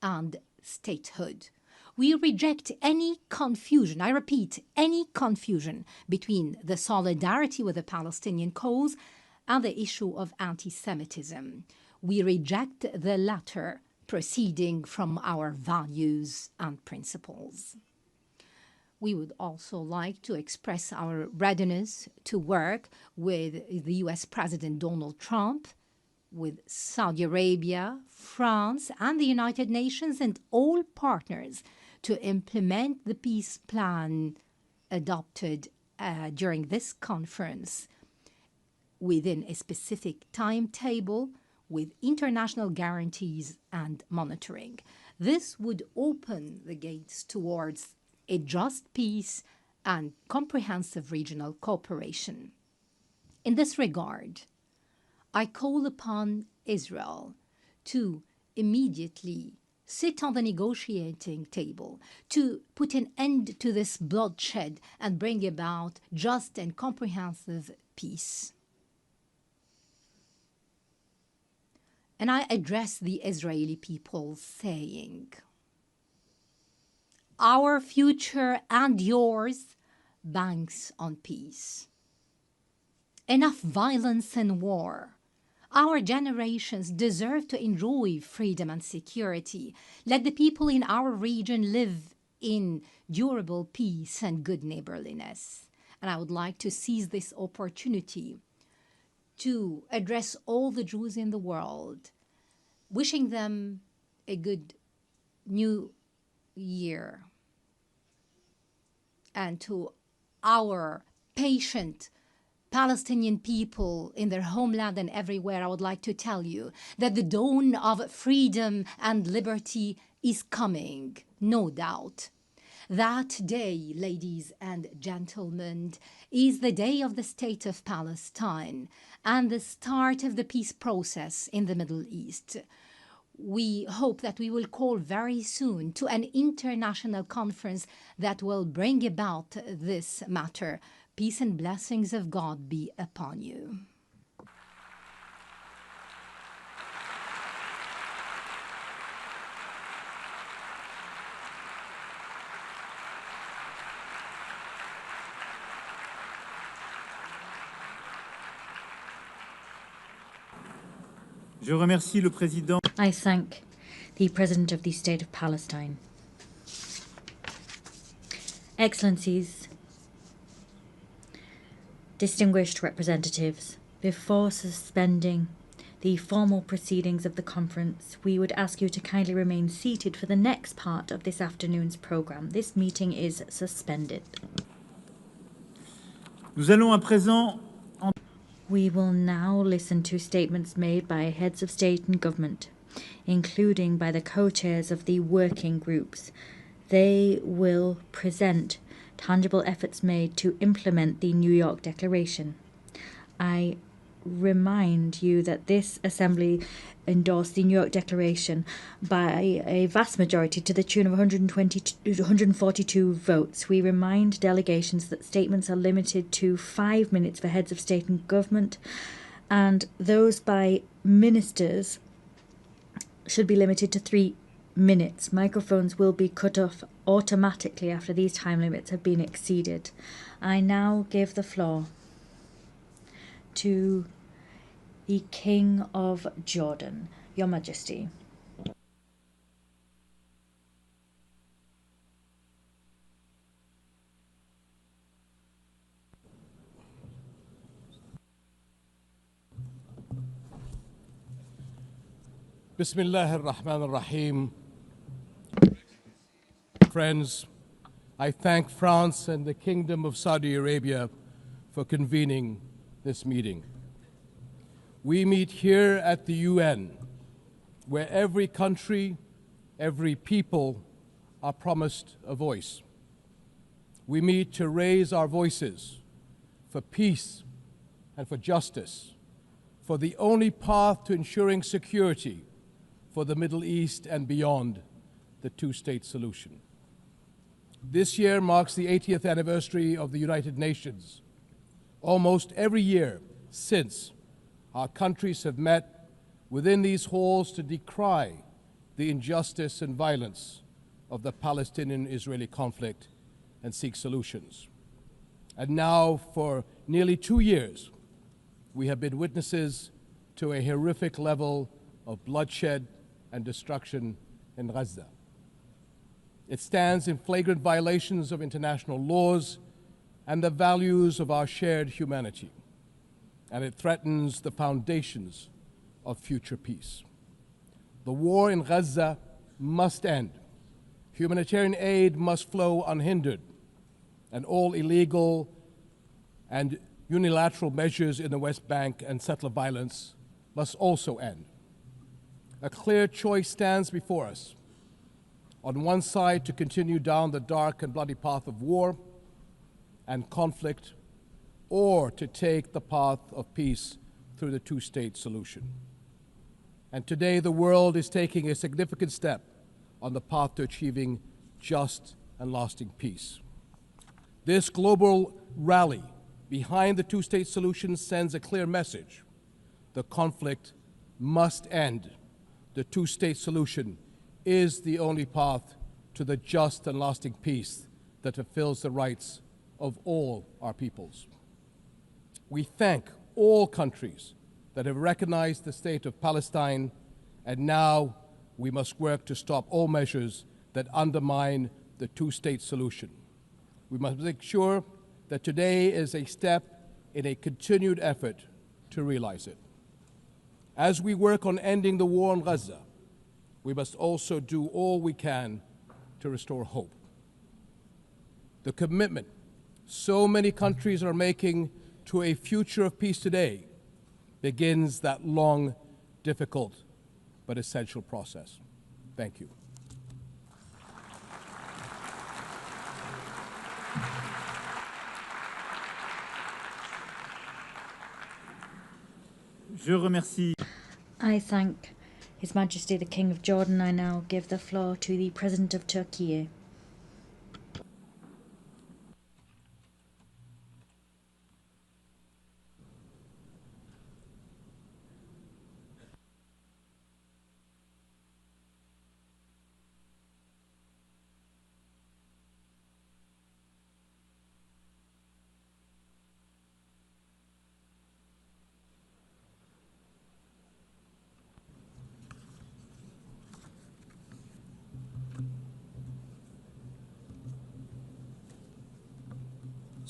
and statehood. We reject any confusion, I repeat, any confusion between the solidarity with the Palestinian cause and the issue of anti-Semitism. We reject the latter, proceeding from our values and principles. We would also like to express our readiness to work with the US President Donald Trump, with Saudi Arabia, France, and the United Nations and all partners to implement the peace plan adopted during this conference within a specific timetable with international guarantees and monitoring. This would open the gates towards a just peace and comprehensive regional cooperation. In this regard, I call upon Israel to immediately sit on the negotiating table, to put an end to this bloodshed and bring about just and comprehensive peace. And I address the Israeli people saying, our future and yours banks on peace. Enough violence and war. Our generations deserve to enjoy freedom and security. Let the people in our region live in durable peace and good neighborliness. And I would like to seize this opportunity to address all the Jews in the world, wishing them a good new year. And to our patient Palestinian people in their homeland and everywhere, I would like to tell you that the dawn of freedom and liberty is coming, no doubt. That day, ladies and gentlemen, is the day of the State of Palestine and the start of the peace process in the Middle East. We hope that we will call very soon to an international conference that will bring about this matter. Peace and blessings of God be upon you. Je remercie le président. I thank the President of the State of Palestine. Excellencies, distinguished representatives, before suspending the formal proceedings of the conference, we would ask you to kindly remain seated for the next part of this afternoon's program. This meeting is suspended. Nous allons à présent We will now listen to statements made by heads of state and government, including by the co-chairs of the working groups. They will present tangible efforts made to implement the New York Declaration. I remind you that this Assembly endorsed the New York Declaration by a vast majority to the tune of 142 votes. We remind delegations that statements are limited to 5 minutes for heads of state and government, and those by ministers should be limited to 3 minutes. Microphones will be cut off automatically after these time limits have been exceeded. I now give the floor to the King of Jordan, Your Majesty. Bismillah ar-Rahman ar-Rahim. Friends, I thank France and the Kingdom of Saudi Arabia for convening this meeting. We meet here at the UN, where every country, every people are promised a voice. We meet to raise our voices for peace and for justice, for the only path to ensuring security for the Middle East and beyond, the two-state solution. This year marks the 80th anniversary of the United Nations. Almost every year since, our countries have met within these halls to decry the injustice and violence of the Palestinian-Israeli conflict and seek solutions. And now, for nearly 2 years, we have been witnesses to a horrific level of bloodshed and destruction in Gaza. It stands in flagrant violations of international laws and the values of our shared humanity, and it threatens the foundations of future peace. The war in Gaza must end. Humanitarian aid must flow unhindered, and all illegal and unilateral measures in the West Bank and settler violence must also end. A clear choice stands before us. On one side, to continue down the dark and bloody path of war and conflict, or to take the path of peace through the two-state solution. And today, the world is taking a significant step on the path to achieving just and lasting peace. This global rally behind the two-state solution sends a clear message. The conflict must end. The two-state solution is the only path to the just and lasting peace that fulfills the rights of all our peoples. We thank all countries that have recognized the state of Palestine, and now we must work to stop all measures that undermine the two-state solution. We must make sure that today is a step in a continued effort to realize it. As we work on ending the war in Gaza, we must also do all we can to restore hope. The commitment so many countries are making to a future of peace today begins that long, difficult, but essential process. Thank you. Je remercie. I thank His Majesty the King of Jordan. I now give the floor to the President of Turkey.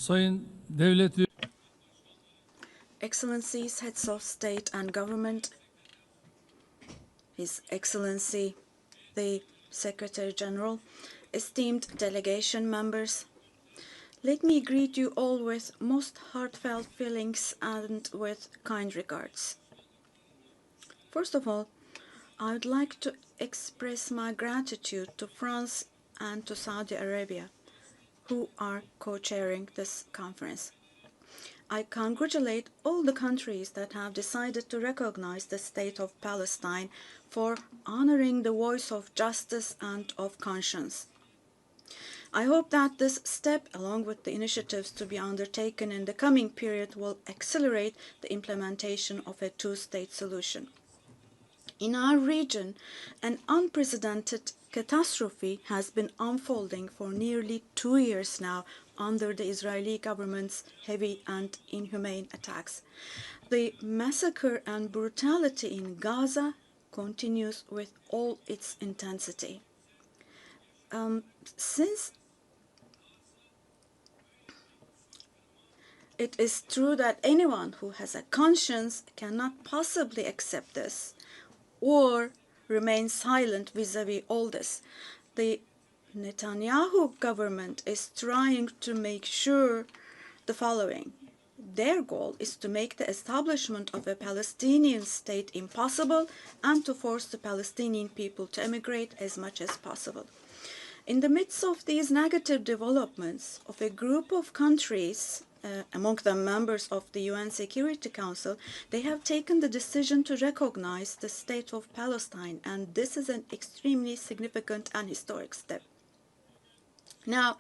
Sayın Devlet Excellencies, heads of state and government, His Excellency the Secretary General, esteemed delegation members, let me greet you all with most heartfelt feelings and with kind regards. First of all, I would like to express my gratitude to France and to Saudi Arabia, who are co-chairing this conference. I congratulate all the countries that have decided to recognize the state of Palestine for honoring the voice of justice and of conscience. I hope that this step, along with the initiatives to be undertaken in the coming period, will accelerate the implementation of a two-state solution. In our region, an unprecedented catastrophe has been unfolding for nearly 2 years now under the Israeli government's heavy and inhumane attacks. The massacre and brutality in Gaza continues with all its intensity. Since it is true that anyone who has a conscience cannot possibly accept this or remain silent vis-à-vis all this, the Netanyahu government is trying to make sure the following. Their goal is to make the establishment of a Palestinian state impossible and to force the Palestinian people to emigrate as much as possible. In the midst of these negative developments of a group of countries, among them members of the UN Security Council, they have taken the decision to recognize the state of Palestine, and this is an extremely significant and historic step. Now,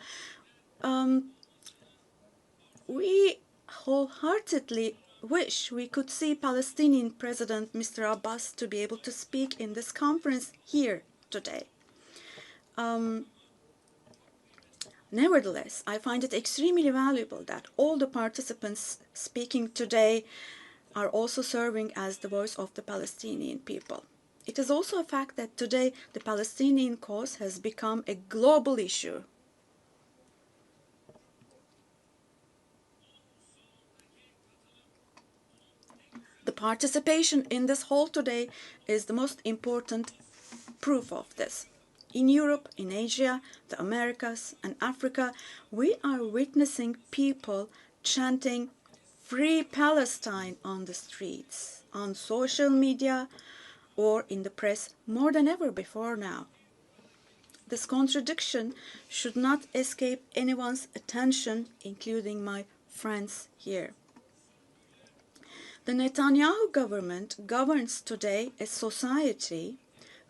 we wholeheartedly wish we could see Palestinian President Mr. Abbas to be able to speak in this conference here today. Nevertheless, I find it extremely valuable that all the participants speaking today are also serving as the voice of the Palestinian people. It is also a fact that today the Palestinian cause has become a global issue. The participation in this hall today is the most important proof of this. In Europe, in Asia, the Americas, and Africa, we are witnessing people chanting "Free Palestine" on the streets, on social media, or in the press more than ever before now. This contradiction should not escape anyone's attention, including my friends here. The Netanyahu government governs today a society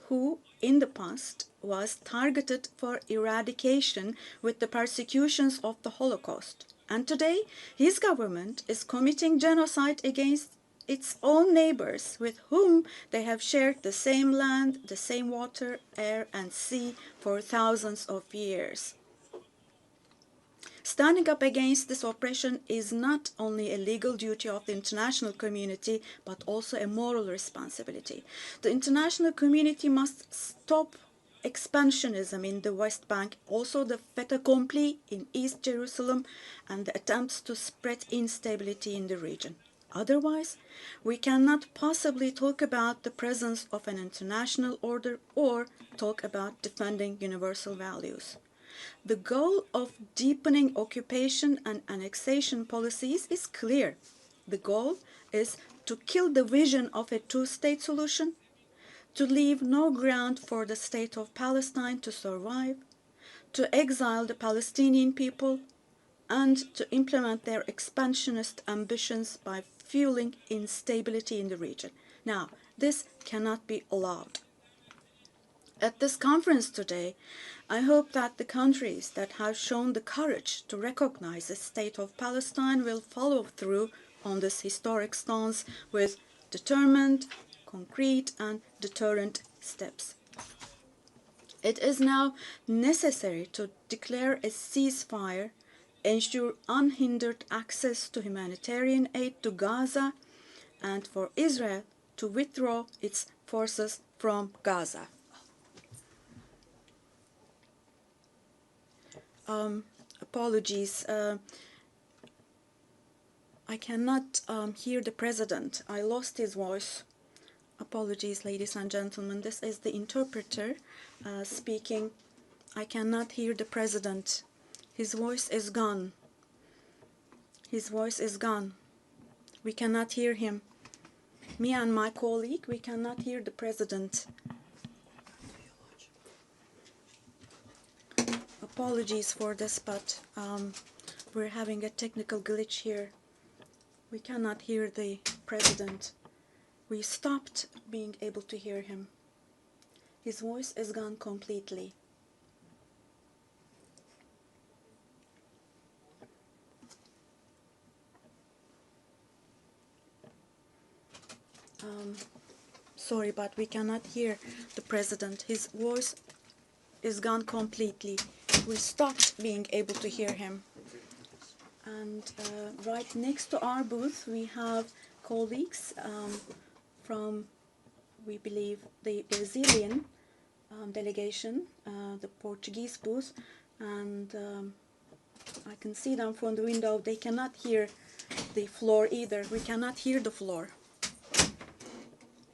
who, in the past, was targeted for eradication with the persecutions of the Holocaust. And today, his government is committing genocide against its own neighbors with whom they have shared the same land, the same water, air, and sea for thousands of years. Standing up against this oppression is not only a legal duty of the international community, but also a moral responsibility. The international community must stop expansionism in the West Bank, also the fait accompli in East Jerusalem, and the attempts to spread instability in the region. Otherwise, we cannot possibly talk about the presence of an international order or talk about defending universal values. The goal of deepening occupation and annexation policies is clear. The goal is to kill the vision of a two-state solution, to leave no ground for the state of Palestine to survive, to exile the Palestinian people, and to implement their expansionist ambitions by fueling instability in the region. Now, this cannot be allowed. At this conference today, I hope that the countries that have shown the courage to recognize the state of Palestine will follow through on this historic stance with determined, concrete, and deterrent steps. It is now necessary to declare a ceasefire, ensure unhindered access to humanitarian aid to Gaza, and for Israel to withdraw its forces from Gaza. Apologies. I cannot hear the president. I lost his voice. Apologies, ladies and gentlemen. This is the interpreter speaking. I cannot hear the president. His voice is gone. His voice is gone. We cannot hear him. Me and my colleague, we cannot hear the president. Apologies for this, but we're having a technical glitch here. We cannot hear the president. We stopped being able to hear him. His voice is gone completely. Sorry, but we cannot hear the president. His voice is gone completely. We stopped being able to hear him. And right next to our booth, we have colleagues from, we believe, the Brazilian delegation, the Portuguese booth, and I can see them from the window. They cannot hear the floor either. We cannot hear the floor.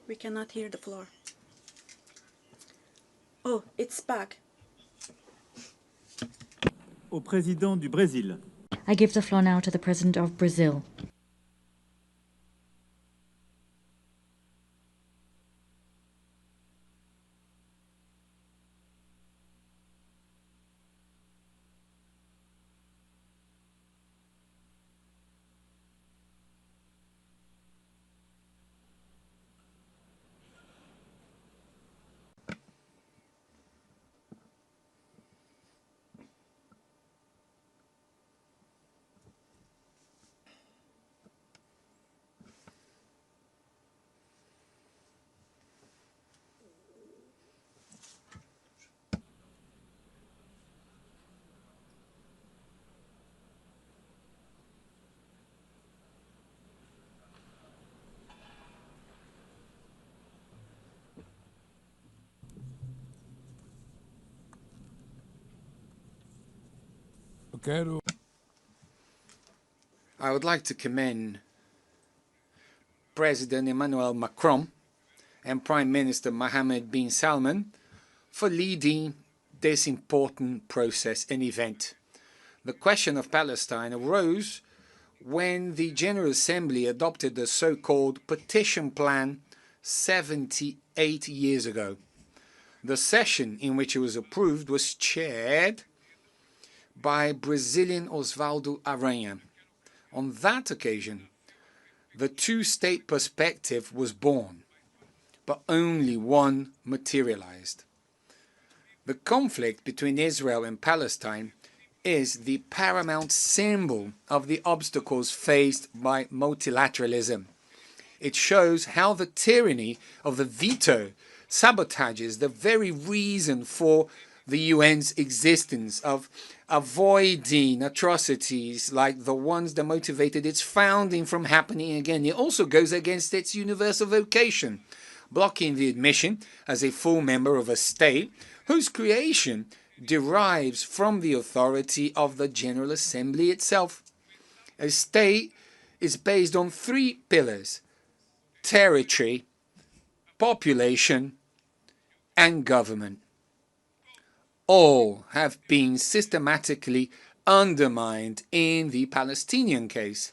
We cannot hear the floor. Oh, it's back. Au président du Brésil. I give the floor now to the President of Brazil. I would like to commend President Emmanuel Macron and Prime Minister Mohammed bin Salman for leading this important process and event. The question of Palestine arose when the General Assembly adopted the so-called Partition Plan 78 years ago. The session in which it was approved was chaired by Brazilian Osvaldo Aranha. On that occasion, the two-state perspective was born, but only one materialized. The conflict between Israel and Palestine is the paramount symbol of the obstacles faced by multilateralism. It shows how the tyranny of the veto sabotages the very reason for the UN's existence, of avoiding atrocities like the ones that motivated its founding from happening again. It also goes against its universal vocation, blocking the admission as a full member of a state whose creation derives from the authority of the General Assembly itself. A state is based on three pillars: territory, population, and government. All have been systematically undermined in the Palestinian case.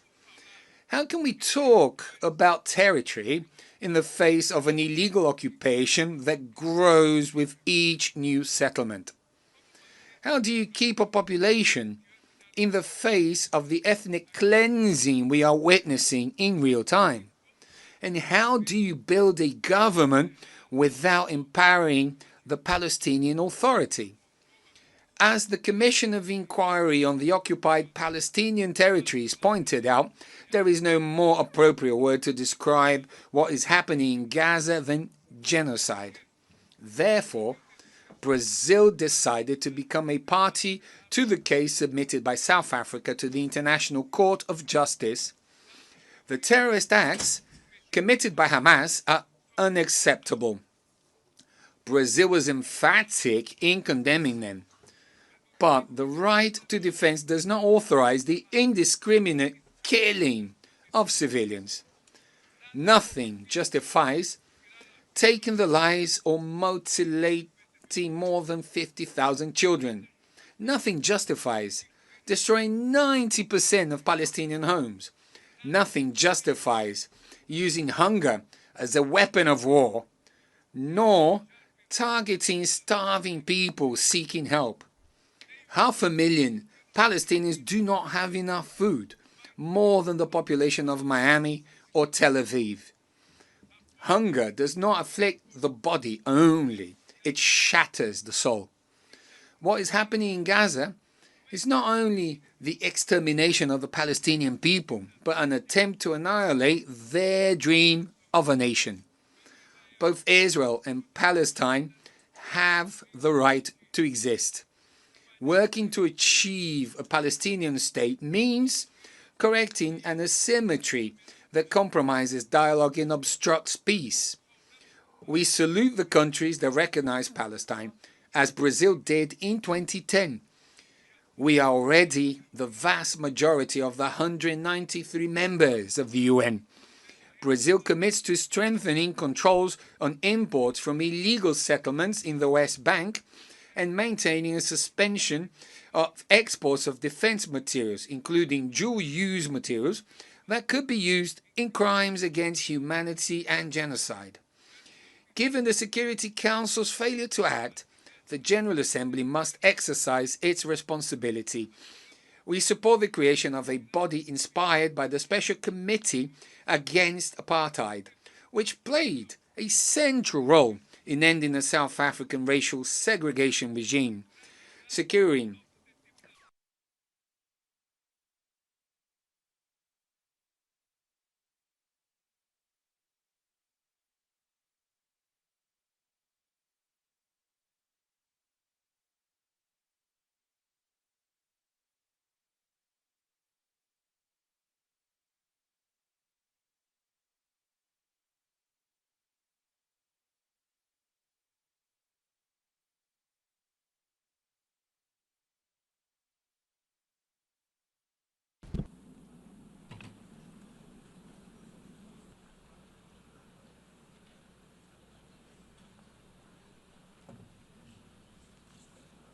How can we talk about territory in the face of an illegal occupation that grows with each new settlement? How do you keep a population in the face of the ethnic cleansing we are witnessing in real time? And how do you build a government without empowering the Palestinian Authority? As the Commission of Inquiry on the Occupied Palestinian Territories pointed out, there is no more appropriate word to describe what is happening in Gaza than genocide. Therefore, Brazil decided to become a party to the case submitted by South Africa to the International Court of Justice. The terrorist acts committed by Hamas are unacceptable. Brazil was emphatic in condemning them. But the right to defense does not authorize the indiscriminate killing of civilians. Nothing justifies taking the lives or mutilating more than 50,000 children. Nothing justifies destroying 90% of Palestinian homes. Nothing justifies using hunger as a weapon of war, nor targeting starving people seeking help. 500,000 Palestinians do not have enough food, more than the population of Miami or Tel Aviv. Hunger does not afflict the body only, it shatters the soul. What is happening in Gaza is not only the extermination of the Palestinian people, but an attempt to annihilate their dream of a nation. Both Israel and Palestine have the right to exist. Working to achieve a Palestinian state means correcting an asymmetry that compromises dialogue and obstructs peace. We salute the countries that recognize Palestine, as Brazil did in 2010. We are already the vast majority of the 193 members of the UN. Brazil commits to strengthening controls on imports from illegal settlements in the West Bank and maintaining a suspension of exports of defense materials, including dual-use materials that could be used in crimes against humanity and genocide. Given the Security Council's failure to act, the General Assembly must exercise its responsibility. We support the creation of a body inspired by the Special Committee Against Apartheid, which played a central role in ending the South African racial segregation regime, securing